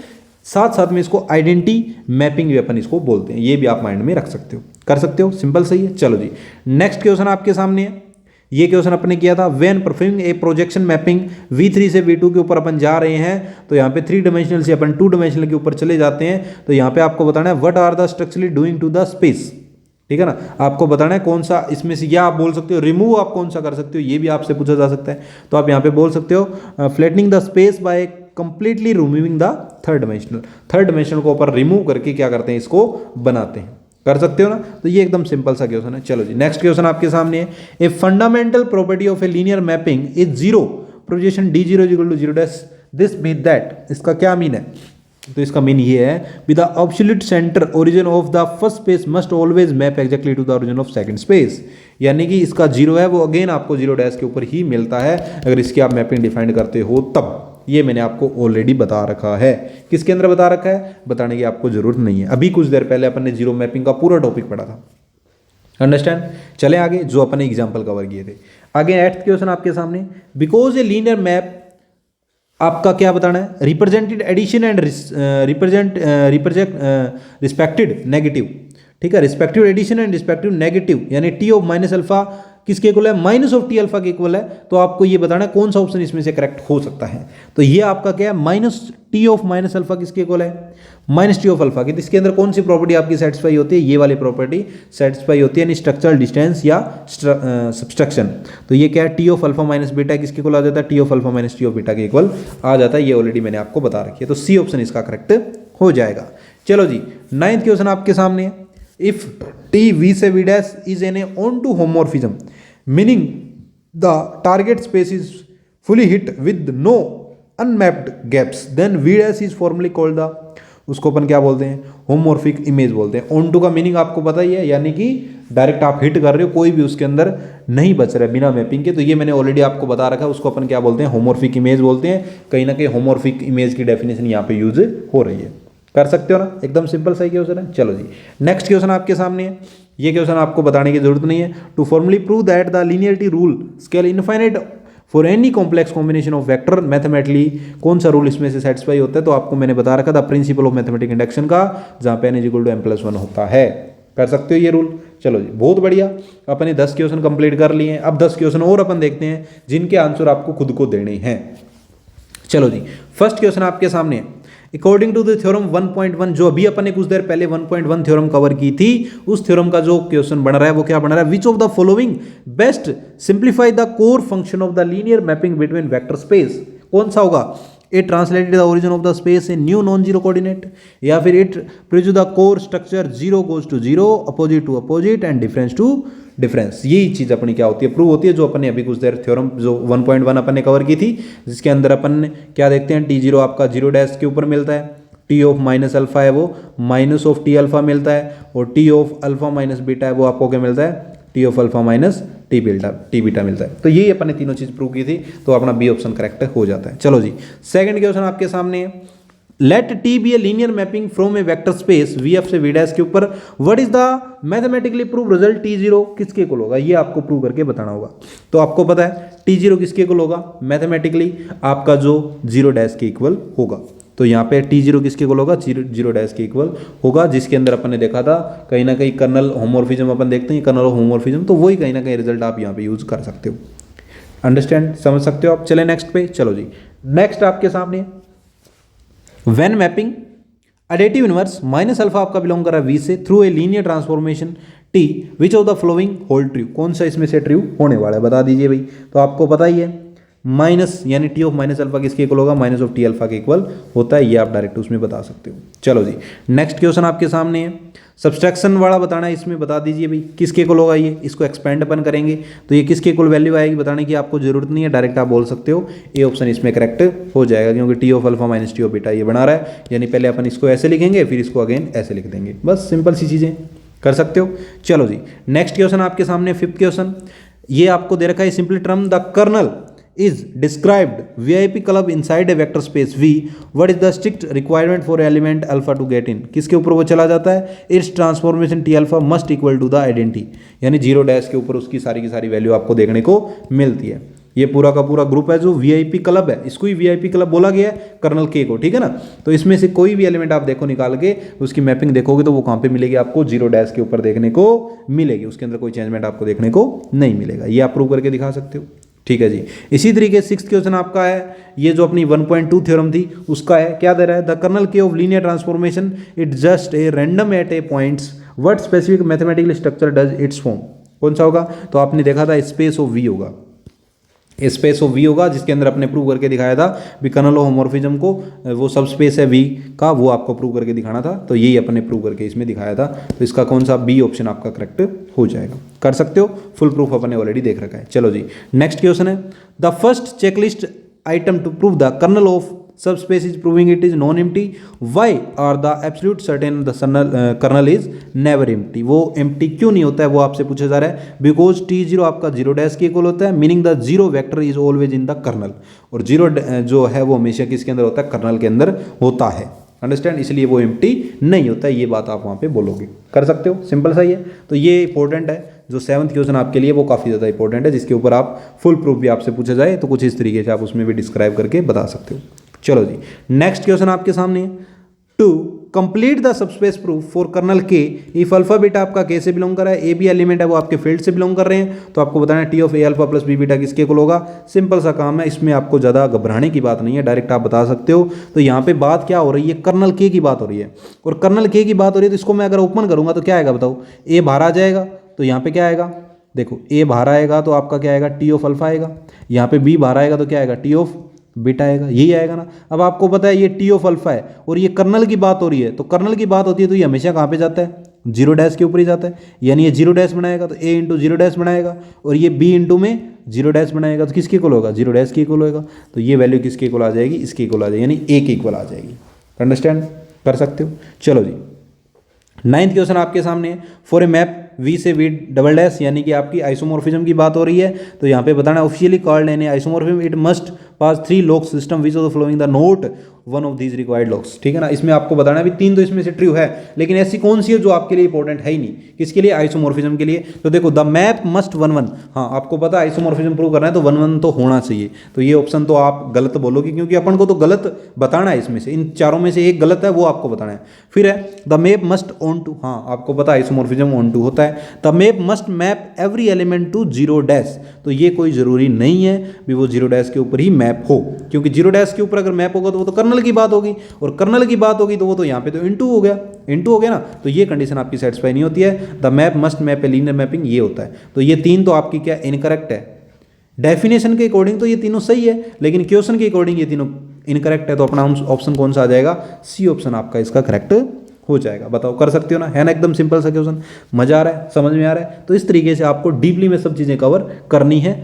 साथ साथ में इसको आइडेंटी मैपिंग भी अपन इसको बोलते हैं, ये भी आप माइंड में रख सकते हो। कर सकते हो, सिंपल सही है। चलो जी, नेक्स्ट क्वेश्चन आपके सामने है, ये क्वेश्चन अपने किया था, when performing A projection mapping V3 से V2 के ऊपर अपन जा रहे हैं, तो यहाँ पे 3 डायमेंशनल से अपन 2 डायमेंशनल के ऊपर चले जाते हैं। तो यहाँ पे आपको बताना है what are the structurally doing to the space, ठीक है ना, आपको बताना है कौन सा इसमें से, या आप बोल सकते हो रिमूव आप कौन सा कर सकते हो, ये भी आपसे पूछा जा सकता है। तो आप यहाँ पे बोल सकते हो flattening the space by completely removing the third dimensional, third dimensional को ऊपर रिमूव करके क्या करते हैं, इसको बनाते हैं। कर सकते हो ना, तो ये एकदम सिंपल सा क्वेश्चन है। चलो जी, नेक्स्ट क्वेश्चन आपके सामने है, a fundamental property of a linear mapping is zero projection D0 equal to 0 this mean that, इसका क्या मीन है, तो इसका मीन ये है with the absolute centre origin of the first space must always map exactly to the origin of second space, यानी कि इसका जीरो है वो अगेन आपको 0 के ऊपर ही मिलता है अगर इसकी आप मैपिंग डिफाइन करते हो तब। ये मैंने आपको ऑलरेडी बता रखा है, किसके अंदर बता रखा है, बताने की आपको जरूरत नहीं है। अभी कुछ देर पहले अपन ने जीरो मैपिंग का पूरा टॉपिक पढ़ा था, अंडरस्टैंड। चले आगे, जो अपन ने एग्जाम्पल कवर किए थे। आगे 8th क्वेश्चन आपके सामने, बिकॉज ए लीनियर मैप आपका क्या बताना है, represented addition and respected negative, ठीक है, respective addition and respective negative, यानी टी ऑफ माइनस अल्फा किसके इक्वल है, माइनस ऑफ टी अल्फा के इक्वल है। तो आपको ये बताना है कौन सा ऑप्शन इसमें से करेक्ट हो सकता है। तो ये आपका क्या है, minus T of minus alpha किसके इक्वल है, माइनस टी ऑफ अल्फा की। इसके अंदर कौन सी प्रॉपर्टी आपकी सेटिस्फाई होती है, ये वाली प्रॉपर्टी सेटिस्फाई होती है, यानी स्ट्रक्चरल डिस्टेंस या सब्सट्रक्शन। तो ये क्या है, T of alpha minus beta किसके इक्वल आ जाता है, T of alpha minus T of beta के इक्वल आ जाता है। ये ऑलरेडी मैंने आपको बता रखी है, तो सी ऑप्शन इसका करेक्ट हो जाएगा। चलो जी, 9th क्वेश्चन आपके सामने है, इफ टी वी से V dash is an onto homomorphism meaning the target space is fully hit with no unmapped gaps, then V dash is formally called the, उसको अपन क्या बोलते हैं, होमोर्फिक इमेज बोलते हैं। ऑन टू का meaning आपको पता ही है, यानी कि डायरेक्ट आप हिट कर रहे हो, कोई भी उसके अंदर नहीं बच रहा है बिना मैपिंग के। तो ये मैंने ऑलरेडी आपको बता रखा है, उसको अपन क्या बोलते हैं, होमोर्फिक इमेज बोलते हैं। कहीं ना कहीं होमोर्फिक इमेज की डेफिनेशन यहाँ पे यूज हो रही है। कर सकते हो ना, एकदम सिंपल सही क्वेश्चन है। चलो जी, नेक्स्ट क्वेश्चन आपके सामने है, ये क्वेश्चन आपको बताने की जरूरत नहीं है। To formally prove that the linearity rule scale infinite for any complex combination of vector mathematically, कौन सा रूल इसमें से सेटिस्फाई होता है, तो आपको मैंने बता रखा था प्रिंसिपल ऑफ मैथमेटिक इंडक्शन का, जहां पे n = m+1 होता है। कर सकते हो ये रूल। चलो जी, बहुत बढ़िया, अपने 10 क्वेश्चन कंप्लीट कर लिए हैं। अब 10 क्वेश्चन और अपन देखते हैं जिनके आंसर आपको खुद को देने हैं। चलो जी, फर्स्ट क्वेश्चन आपके सामने है, अकॉर्डिंग टू द थ्योरम 1.1, जो अभी अपन ने कुछ देर पहले 1.1 थ्योरम कवर की थी, उस थ्योरम का जो क्वेश्चन बन रहा है वो क्या बन रहा है, which of the following best simplify the core function of the linear mapping between vector space, कौन सा होगा, it translated the origin of the space in new non zero coordinate, या फिर it preserve the core structure 0 goes to 0, opposite to opposite and difference to difference. यही चीज अपनी क्या होती है, प्रूव होती है, जो अपन ने अभी कुछ देर थ्योरम जो 1.1 अपन ने कवर की थी, जिसके अंदर अपन क्या देखते हैं, T0 आपका 0 डैश के ऊपर मिलता है, टी ऑफ माइनस अल्फा है वो माइनस ऑफ टी अल्फा मिलता है, और T of alpha minus beta है वो आपको क्या मिलता है, T of alpha minus T beta मिलता है। तो ये अपन ने तीनों चीज प्रूव की थी, तो अपना बी ऑप्शन करेक्ट हो जाता है। चलो जी, सेकंड क्वेश्चन आपके सामने है, let T be a linear mapping from a vector space V F से वी डैश के ऊपर, what is the mathematically prove result T zero किसके इक्वल होगा, ये आपको प्रूव करके बताना होगा। तो आपको पता है टी जीरो किसके इक्वल होगा, मैथमेटिकली आपका जो जीरो डैश के इक्वल होगा। तो यहाँ पे टी जीरो किसके इक्वल होगा, जीरो डैश के इक्वल होगा, जिसके अंदर अपन ने देखा था कहीं ना कहीं कर्नल होमोर्फिज्म अपन देखते हैं, कर्नल होमोर्फिज्म, तो वही कहीं ना कहीं रिजल्ट आप यहाँ पे यूज कर सकते हो। अंडरस्टैंड, समझ सकते हो आप। चले नेक्स्ट पे, चलो जी, नेक्स्ट आपके सामने when mapping additive inverse minus alpha आपका बिलोंग कर रहा है वी से through a linear transformation T which of the flowing hold true, कौन सा इसमें से ट्रू होने वाला है बता दीजिए भाई। तो आपको पता ही है माइनस यानी टी ऑफ माइनस अल्फा किसके इक्वल होगा, माइनस ऑफ टी अल्फा के इक्वल होता है, ये आप डायरेक्ट उसमें बता सकते हो। चलो जी, नेक्स्ट क्वेश्चन आपके सामने है, सब्सट्रैक्शन वाला बताना है, इसमें बता दीजिए भाई किसके इक्वल होगा, ये इसको एक्सपेंड अपन करेंगे तो ये किसके इक्वल वैल्यू आएगी, बताने की आपको जरूरत नहीं है, डायरेक्ट आप बोल सकते हो ए ऑप्शन इसमें करेक्ट हो जाएगा, क्योंकि T of alpha minus T of beta ये बना रहा है, यानी पहले अपन इसको ऐसे लिखेंगे फिर इसको अगेन ऐसे लिख देंगे, बस सिंपल सी चीजें कर सकते हो। चलो जी, नेक्स्ट क्वेश्चन आपके सामने फिफ्थ क्वेश्चन, ये आपको दे रखा है simply term the kernel is described VIP club inside a vector space V, what is the strict requirement for element alpha to get in, किसके ऊपर वो चला जाता है, its transformation T alpha must equal to the identity, यानी zero dash के ऊपर उसकी सारी की सारी वैल्यू आपको देखने को मिलती है। ये पूरा का पूरा ग्रुप है जो VIP क्लब है, इसको ही VIP क्लब बोला गया है कर्नल के को, ठीक है ना। तो इसमें से कोई भी एलिमेंट आप देखो निकाल के उसकी मैपिंग देखोगे तो वो कहाँ पे मिलेगी आपको, जीरो डैश के ऊपर देखने को मिलेगी, उसके अंदर कोई चेंजमेंट आपको देखने को नहीं मिलेगा, ये आप प्रूव करके दिखा सकते हो। ठीक है जी, इसी तरीके से सिक्स्थ क्वेश्चन आपका है, ये जो अपनी 1.2 थ्योरम थी उसका है, क्या दे रहा है, the kernel K of linear transformation it just a random at a points what specific mathematical structure does its form, कौन सा होगा, तो आपने देखा था स्पेस ऑफ वी होगा, स्पेस ऑफ वी होगा, जिसके अंदर आपने प्रूव करके दिखाया था भी कर्नल ऑफ होमोर्फिज्म को वो सब स्पेस है वी का, वो आपको प्रूव करके दिखाना था, तो यही अपने प्रूव करके इसमें दिखाया था, तो इसका कौन सा बी ऑप्शन आपका करेक्ट हो जाएगा, कर सकते हो, फुल प्रूफ अपने ऑलरेडी देख रखा है। चलो जी, नेक्स्ट क्वेश्चन है, the first checklist item to prove the kernel of subspace is proving it is non empty, why are the absolute certain the kernel is never empty, वो empty क्यों नहीं होता है वो आपसे पूछा जा रहा है, because t0 आपका जीरो डैश के इक्वल होता है, meaning the zero vector is always in the kernel, और जीरो जो है वो हमेशा किसके अंदर होता है, कर्नल के अंदर होता है, अंडरस्टैंड, इसलिए वो एम्प्टी नहीं होता है, ये बात आप वहाँ पे बोलोगे, कर सकते हो, सिंपल सा ही है। तो ये इंपॉर्टेंट है, जो सेवंथ क्वेश्चन आपके लिए वो काफ़ी ज़्यादा इंपॉर्टेंट है, जिसके ऊपर आप फुल प्रूफ भी आपसे पूछा जाए तो कुछ इस तरीके से आप उसमें भी डिस्क्राइब करके बता सकते हो। चलो जी, नेक्स्ट क्वेश्चन आपके सामने है, to complete the subspace proof for kernel K if alpha beta आपका के से बिलोंग कर रहा है, ए बी एलिमेंट है वो आपके फील्ड से बिलोंग कर रहे हैं, तो आपको बताना है T of A alpha plus B beta किसके इक्वल होगा, सिंपल सा काम है, इसमें आपको ज़्यादा घबराने की बात नहीं है, डायरेक्ट आप बता सकते हो। तो यहाँ पे बात क्या हो रही है, कर्नल के की बात हो रही है, और कर्नल के की बात हो रही है, तो इसको मैं अगर ओपन करूँगा तो क्या आएगा बताओ, ए बाहर आ जाएगा, तो यहाँ पे क्या आएगा, देखो ए बाहर आएगा तो आपका क्या आएगा, टी ऑफ अल्फा आएगा, यहाँ पे बी बाहर आएगा तो क्या आएगा, टी ऑफ बीटा आएगा, यही आएगा ना। अब आपको पता है ये टी ऑफ अल्फा है और ये कर्नल की बात हो रही है, तो कर्नल की बात होती है तो ये हमेशा कहाँ पे जाता है, जीरो डैश के ऊपर ही जाता है, यानी ये जीरो डैश बनाएगा तो ए इंटू जीरो डैश बनाएगा, और ये बी इंटू में जीरो डैश बनाएगा तो किसके इक्वल होगा, जीरो डैश के इक्वल होगा, तो ये वैल्यू किसके इक्वल आ जाएगी, इसके इक्वल आ जाएगी, यानी ए के इक्वल आ जाएगी, अंडरस्टैंड कर सकते हो। चलो जी, नाइन्थ क्वेश्चन आपके सामने है, फॉर ए मैप वी से वी डबल डैश, यानी कि आपकी आइसोमॉर्फिज्म की बात हो रही है, तो यहाँ पे बताना officially called an isomorphism it must pass 3 log system which of the following the note one of these required logs, ठीक है ना। इसमें आपको बताना भी 3 तो इसमें से ट्रू है, लेकिन ऐसी कौन सी है जो आपके लिए इंपॉर्टेंट है ही नहीं, किसके लिए, आइसोमॉर्फिज्म के लिए। तो देखो द मैप मस्ट 1-1, हाँ आपको पता है आइसोमॉर्फिज्म प्रूव करना है तो 1-1 तो होना चाहिए, तो ये ऑप्शन तो आप गलत बोलोगे, क्योंकि अपन को तो गलत बताना है, इसमें से इन चारों में से एक गलत है वो आपको बताना है। फिर है the map must onto, हाँ आपको पता है आइसोमॉर्फिज्म ऑन टू होता है, the map must map every element to zero dash, तो ये कोई जरूरी नहीं है भी वो जीरो डैश के ऊपर ही मैप हो, क्योंकि जीरो डैश के ऊपर अगर मैप होगा तो वो तो कर्नल की बात होगी, और कर्नल की बात होगी तो वो तो यहाँ पे तो इनटू हो गया, इनटू हो गया ना, तो ये कंडीशन आपकी सेटिस्फाई नहीं होती है। The map must map A linear mapping ये होता है, तो ये 3 तो आपकी क्या इनकरेक्ट है, डेफिनेशन के अकॉर्डिंग तो ये तीनों सही है, लेकिन क्वेश्चन के अकॉर्डिंग ये तीनों इनकरेक्ट है, तो अपना ऑप्शन कौन सा आ जाएगा, सी ऑप्शन आपका इसका करेक्ट हो जाएगा। बताओ कर सकते हो ना, है ना, एकदम सिंपल सा क्वेश्चन, मजा आ रहा है, समझ में आ रहा है। तो इस तरीके से आपको डीपली में सब चीजें कवर करनी है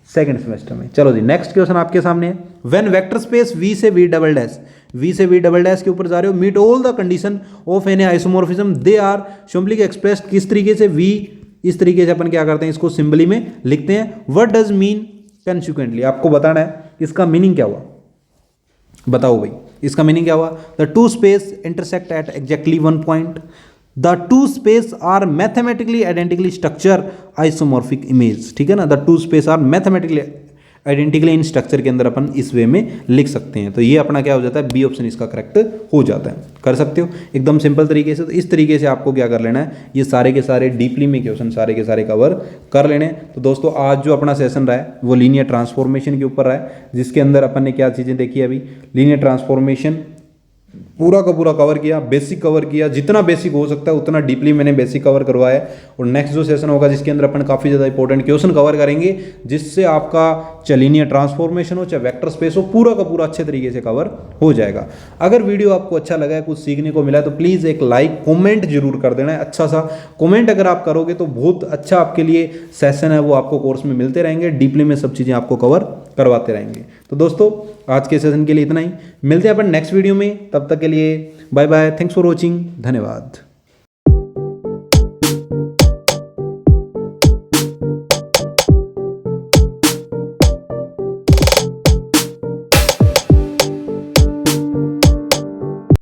सेकंड सेमेस्टर में। चलो जी, नेक्स्ट क्वेश्चन आपके सामने है, व्हेन वेक्टर स्पेस वी से वी डबल डैश वी से वी डबल डैश के ऊपर जा रहे हो, meet all the condition of an isomorphism they are simply expressed किस तरीके से, वी इस तरीके से अपन क्या करते हैं इसको सिंबली में लिखते हैं। व्हाट डज मीन कंसिक्वेंटली, आपको बताना है इसका मीनिंग क्या हुआ, बताओ भाई इसका मीनिंग क्या हुआ। The two space intersect at exactly one point, the two space are mathematically identically structure isomorphic image, ठीक है ना। The two space are mathematically identically in structure के अंदर अपन इस वे में लिख सकते हैं। तो ये अपना क्या हो जाता है, बी ऑप्शन इसका करेक्ट हो जाता है। कर सकते हो एकदम सिंपल तरीके से। तो इस तरीके से आपको क्या कर लेना है, ये सारे के सारे डीपली में क्वेश्चन सारे के सारे कवर कर लेने। तो दोस्तों आज जो अपना सेशन रहा है वो लीनियर ट्रांसफॉर्मेशन के ऊपर रहा है, जिसके अंदर अपन ने क्या चीज़ें देखी अभी, लीनियर ट्रांसफॉर्मेशन पूरा का पूरा कवर किया, बेसिक कवर किया, जितना बेसिक हो सकता है उतना डीपली मैंने बेसिक कवर करवाया है। और नेक्स्ट जो सेशन होगा जिसके अंदर अपन काफ़ी ज़्यादा इंपॉर्टेंट क्वेश्चन कवर करेंगे, जिससे आपका चाहे लीनियर ट्रांसफॉर्मेशन हो चाहे वेक्टर स्पेस हो, पूरा का पूरा अच्छे तरीके से कवर हो जाएगा। अगर वीडियो आपको अच्छा लगा है, कुछ सीखने को मिला है, तो प्लीज़ एक लाइक कॉमेंट जरूर कर देना है। अच्छा सा कॉमेंट अगर आप करोगे तो बहुत अच्छा आपके लिए सेशन है वो आपको कोर्स में मिलते रहेंगे, डीपली में सब चीज़ें आपको कवर करवाते रहेंगे। तो दोस्तों आज के सेशन के लिए इतना ही, मिलते हैं अपन नेक्स्ट वीडियो में, तब तक के लिए bye bye, thanks for watching, धन्यवाद।